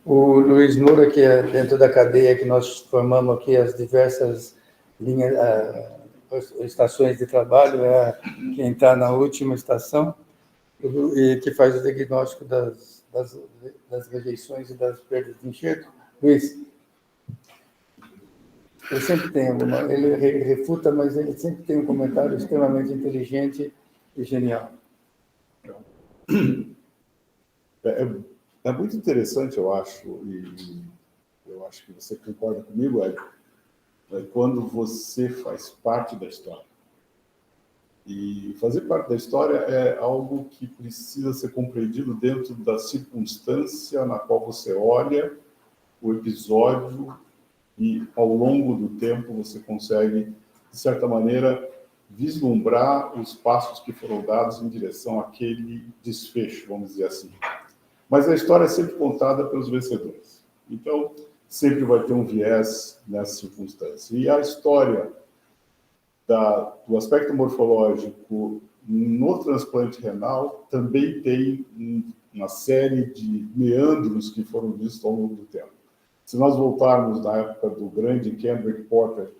O Luiz Moura, que é dentro da cadeia que nós formamos aqui, as diversas linhas, estações de trabalho, é quem está na última estação, e que faz o diagnóstico das rejeições e das perdas de enxerto. Luiz, ele sempre tem ele refuta, mas ele sempre tem um comentário extremamente inteligente e genial. É muito interessante, eu acho, e eu acho que você concorda comigo, Ed, quando você faz parte da história. E fazer parte da história é algo que precisa ser compreendido dentro da circunstância na qual você olha o episódio e, ao longo do tempo, você consegue, de certa maneira, vislumbrar os passos que foram dados em direção àquele desfecho, vamos dizer assim. Mas a história é sempre contada pelos vencedores. Então, sempre vai ter um viés nessa circunstância. E a história do aspecto morfológico no transplante renal também tem uma série de meandros que foram vistos ao longo do tempo. Se nós voltarmos na época do grande Kendrick Porter,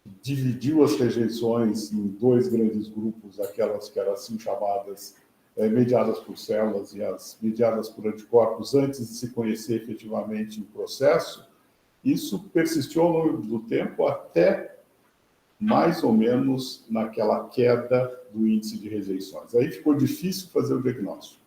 que dividiu as rejeições em dois grandes grupos, aquelas que eram assim chamadas mediadas por células e as mediadas por anticorpos, antes de se conhecer efetivamente o processo, isso persistiu ao longo do tempo até mais ou menos naquela queda do índice de rejeições. Aí ficou difícil fazer o diagnóstico,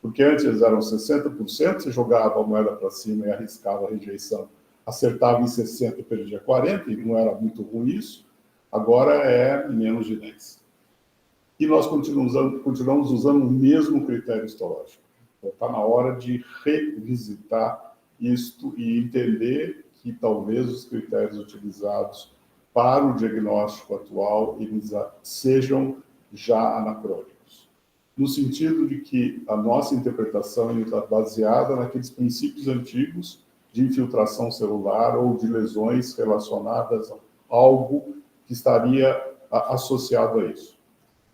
porque antes eram 60%, você jogava a moeda para cima e arriscava a rejeição, acertava em 60% e perdia 40%, e não era muito ruim isso, agora é menos de 10%. E nós continuamos usando o mesmo critério histológico. Então, está na hora de revisitar isto e entender que talvez os critérios utilizados para o diagnóstico atual eles sejam já anacrônicos. No sentido de que a nossa interpretação está baseada naqueles princípios antigos de infiltração celular ou de lesões relacionadas a algo que estaria associado a isso.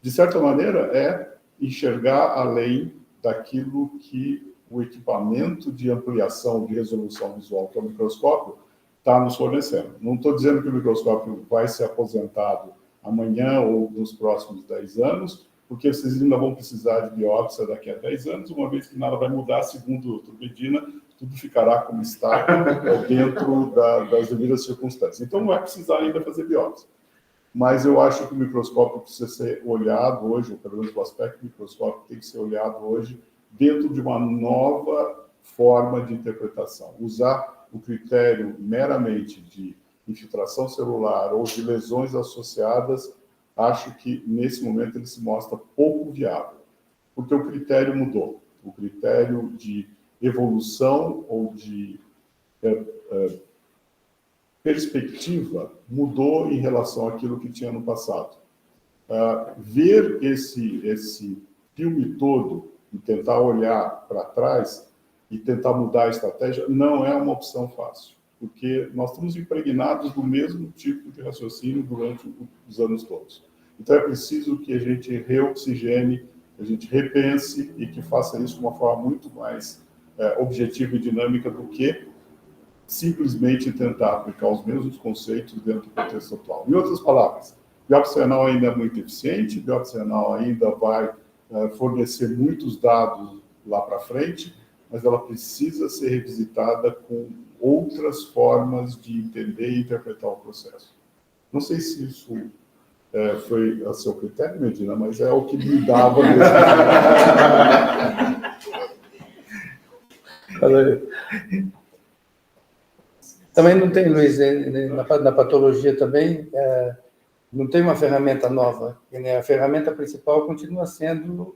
De certa maneira, é enxergar além daquilo que o equipamento de ampliação de resolução visual, que é o microscópio, está nos fornecendo. Não estou dizendo que o microscópio vai ser aposentado amanhã ou nos próximos 10 anos, porque vocês ainda vão precisar de biópsia daqui a 10 anos, uma vez que nada vai mudar, segundo o Dr. Medina, tudo ficará como está dentro das devidas circunstâncias. Então, não vai precisar ainda fazer biópsia. Mas eu acho que o microscópio precisa ser olhado hoje, ou pelo menos o aspecto microscópico tem que ser olhado hoje, dentro de uma nova forma de interpretação. Usar o critério meramente de infiltração celular ou de lesões associadas, acho que nesse momento ele se mostra pouco viável, porque o critério mudou. O critério de evolução ou de perspectiva mudou em relação àquilo que tinha no passado. Ver esse filme todo e tentar olhar para trás e tentar mudar a estratégia não é uma opção fácil, porque nós estamos impregnados do mesmo tipo de raciocínio durante os anos todos. Então é preciso que a gente reoxigene, a gente repense e que faça isso de uma forma muito mais objetiva e dinâmica do que simplesmente tentar aplicar os mesmos conceitos dentro do contexto atual. Em outras palavras, biópsia renal ainda é muito eficiente, biópsia renal ainda vai fornecer muitos dados lá para frente, mas ela precisa ser revisitada com outras formas de entender e interpretar o processo. Não sei se isso foi a seu critério, Medina, mas é o que me dava nesse Também não tem, Luiz, na patologia também, não tem uma ferramenta nova. A ferramenta principal continua sendo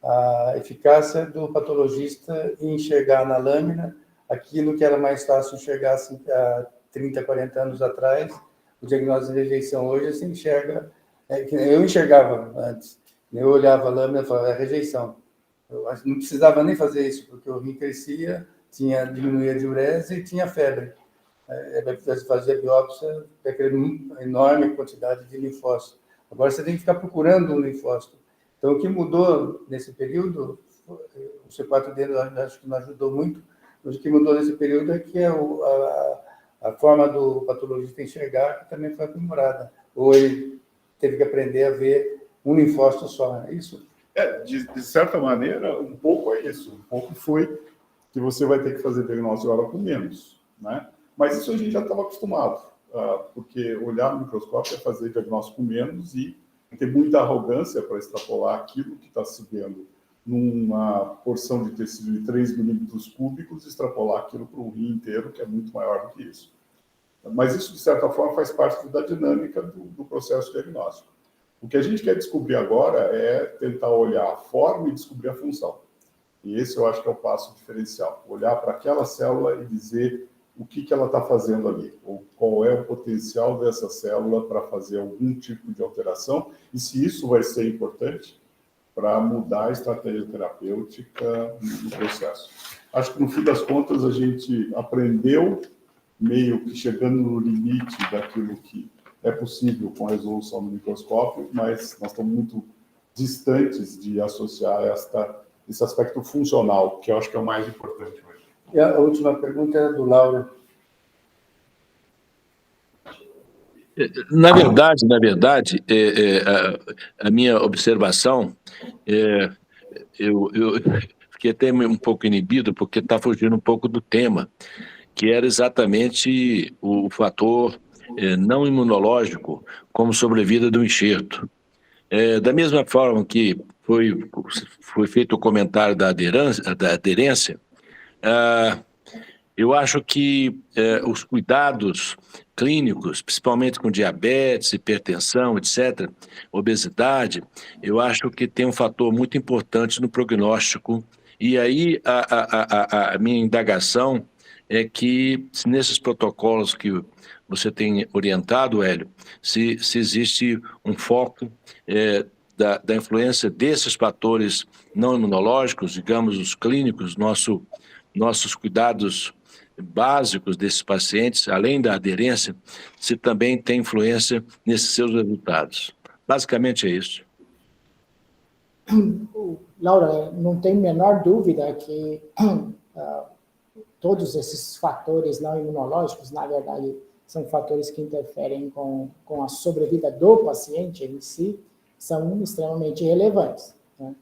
a eficácia do patologista em enxergar na lâmina aquilo que era mais fácil enxergar assim, há 30, 40 anos atrás. O diagnóstico de rejeição hoje se enxerga, eu enxergava antes, eu olhava a lâmina e falava, é rejeição. Eu não precisava nem fazer isso, porque o rim crescia, diminuía a diurese e tinha febre. Fazia biópsia, aquela enorme quantidade de linfócitos. Agora você tem que ficar procurando um linfócito. Então, o que mudou nesse período, o C4D acho que não ajudou muito, mas o que mudou nesse período é que a forma do patologista enxergar que também foi aprimorada. Ou ele teve que aprender a ver um linfócito só. É isso? De certa maneira, um pouco é isso. Um pouco foi que você vai ter que fazer diagnóstico agora com menos, né? Mas isso a gente já estava acostumado, porque olhar no microscópio é fazer diagnóstico com menos e ter muita arrogância para extrapolar aquilo que está se vendo numa porção de tecido de 3 milímetros cúbicos, extrapolar aquilo para um rim inteiro, que é muito maior do que isso. Mas isso, de certa forma, faz parte da dinâmica do processo diagnóstico. O que a gente quer descobrir agora é tentar olhar a forma e descobrir a função. E esse eu acho que é o passo diferencial. Olhar para aquela célula e dizer o que ela está fazendo ali, ou qual é o potencial dessa célula para fazer algum tipo de alteração, e se isso vai ser importante para mudar a estratégia terapêutica no processo. Acho que, no fim das contas, a gente aprendeu, meio que chegando no limite daquilo que é possível com a resolução do microscópio, mas nós estamos muito distantes de associar esse aspecto funcional, que eu acho que é o mais importante hoje. E a última pergunta é do Lauro. Na verdade, a minha observação, eu fiquei até um pouco inibido, porque está fugindo um pouco do tema, que era exatamente o fator não imunológico como sobrevida do enxerto. Da mesma forma que foi feito o comentário da aderência, eu acho que os cuidados clínicos, principalmente com diabetes, hipertensão, etc., obesidade, eu acho que tem um fator muito importante no prognóstico. E aí a minha indagação é que, nesses protocolos que você tem orientado, Hélio, se existe um foco da influência desses fatores não imunológicos, digamos, os clínicos, nossos cuidados básicos desses pacientes, além da aderência, se também tem influência nesses seus resultados. Basicamente é isso. Laura, não tem a menor dúvida que todos esses fatores não imunológicos, na verdade, são fatores que interferem com a sobrevida do paciente em si, são extremamente relevantes, né?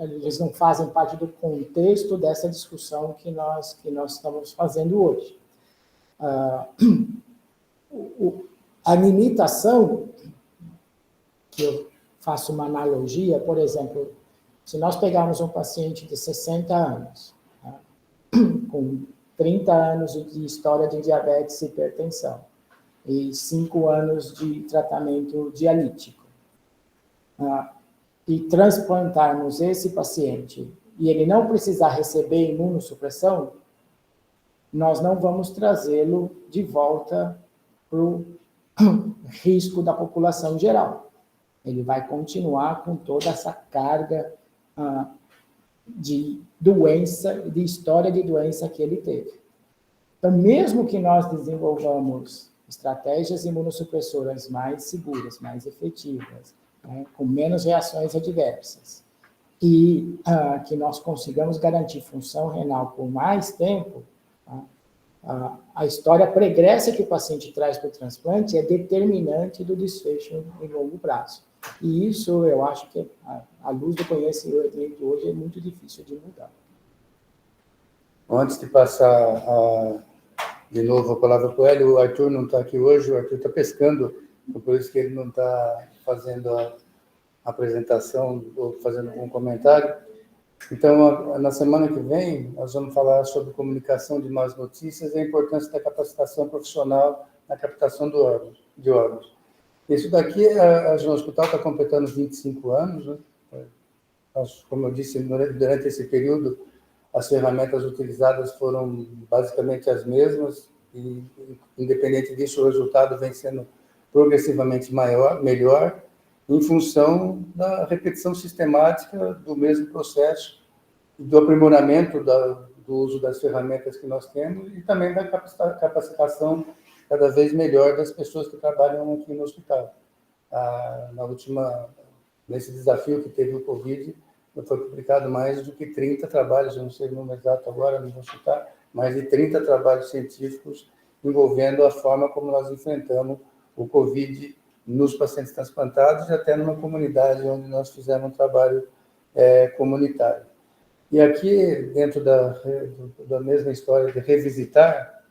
Eles não fazem parte do contexto dessa discussão que nós estamos fazendo hoje. A limitação, que eu faço uma analogia, por exemplo, se nós pegarmos um paciente de 60 anos, né, com 30 anos de história de diabetes e hipertensão, e 5 anos de tratamento dialítico, e transplantarmos esse paciente e ele não precisar receber imunossupressão, nós não vamos trazê-lo de volta para o risco da população geral. Ele vai continuar com toda essa carga de doença, de história de doença que ele teve. Então, mesmo que nós desenvolvamos estratégias imunossupressoras mais seguras, mais efetivas, né, com menos reações adversas, e que nós consigamos garantir função renal por mais tempo, a história pregressa que o paciente traz para o transplante é determinante do desfecho em longo prazo. E isso, eu acho que, à luz do conhecimento hoje, é muito difícil de mudar. Antes de passar de novo a palavra para o Hélio, o Arthur não está aqui hoje, o Arthur está pescando, por isso que ele não está fazendo a apresentação ou fazendo algum comentário. Então, na semana que vem, nós vamos falar sobre comunicação de más notícias e a importância da capacitação profissional na captação de órgãos. Isso daqui, a João Hospital está completando 25 anos, né? Como eu disse, durante esse período, as ferramentas utilizadas foram basicamente as mesmas e, independente disso, o resultado vem sendo progressivamente melhor, em função da repetição sistemática do mesmo processo, do aprimoramento do uso das ferramentas que nós temos e também da capacitação cada vez melhor das pessoas que trabalham aqui no hospital. Nesse desafio que teve o Covid, foi publicado mais do que 30 trabalhos, eu não sei o número exato agora, não vou citar, mais de 30 trabalhos científicos envolvendo a forma como nós enfrentamos o Covid nos pacientes transplantados e até numa comunidade onde nós fizemos um trabalho comunitário. E aqui, dentro da mesma história de revisitar,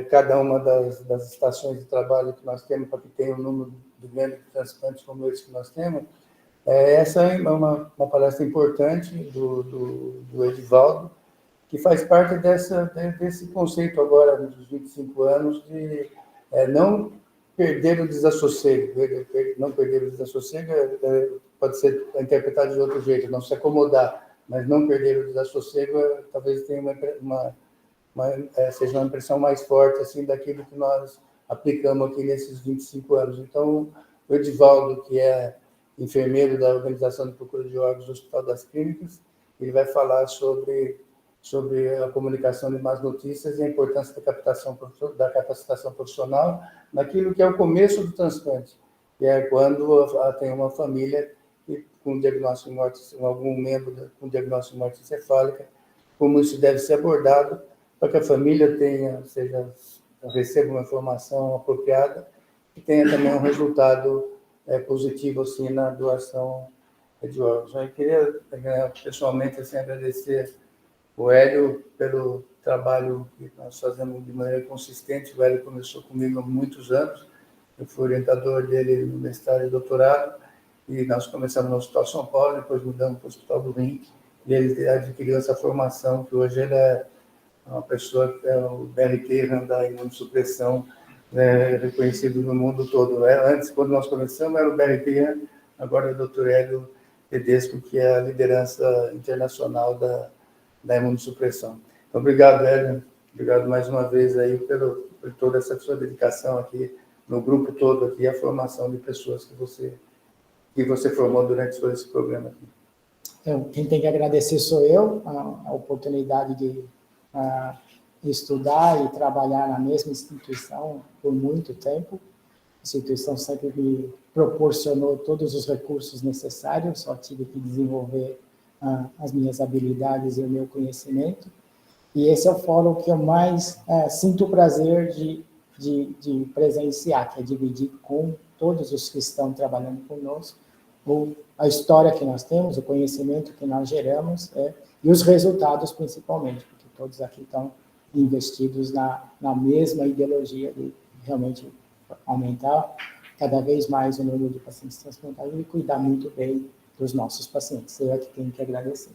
cada uma das estações de trabalho que nós temos, para que tenha um número grande de transplantes como esse que nós temos. Essa é uma palestra importante do Edivaldo, que faz parte desse conceito agora, dos 25 anos, de não perder o desassossego. Não perder o desassossego pode ser interpretado de outro jeito, não se acomodar, mas não perder o desassossego talvez tenha seja uma impressão mais forte assim, daquilo que nós aplicamos aqui nesses 25 anos. Então, o Edivaldo, que é enfermeiro da Organização de Procura de Órgãos do Hospital das Clínicas, ele vai falar sobre a comunicação de más notícias e a importância da capacitação profissional naquilo que é o começo do transplante, que é quando tem uma família com diagnóstico de morte, algum membro com diagnóstico de morte encefálica, como isso deve ser abordado para que a família receba uma informação apropriada e tenha também um resultado positivo assim, na doação de órgãos. Eu queria, pessoalmente, assim, agradecer o Hélio pelo trabalho que nós fazemos de maneira consistente. O Hélio começou comigo há muitos anos, eu fui orientador dele no mestrado e doutorado, e nós começamos no Hospital São Paulo, depois mudamos para o Hospital do Rim, e ele adquiriu essa formação, que hoje ele é uma pessoa que é o BRT da imunossupressão, reconhecido no mundo todo. Antes, quando nós começamos, era o BRT, agora é o Dr. Hélio Tedesco, que é a liderança internacional da imunossupressão. Então, obrigado, Hélio. Obrigado mais uma vez aí por toda essa sua dedicação aqui, no grupo todo aqui, a formação de pessoas que você formou durante todo esse programa aqui. Então, quem tem que agradecer sou eu, a oportunidade de estudar e trabalhar na mesma instituição por muito tempo. A instituição sempre me proporcionou todos os recursos necessários, só tive que desenvolver as minhas habilidades e o meu conhecimento. E esse é o fórum que eu mais sinto o prazer de presenciar, que é dividir com todos os que estão trabalhando conosco a história que nós temos, o conhecimento que nós geramos e os resultados, principalmente, porque todos aqui estão investidos na mesma ideologia de realmente aumentar cada vez mais o número de pacientes transplantados e cuidar muito bem dos nossos pacientes. Eu é que tenho que agradecer.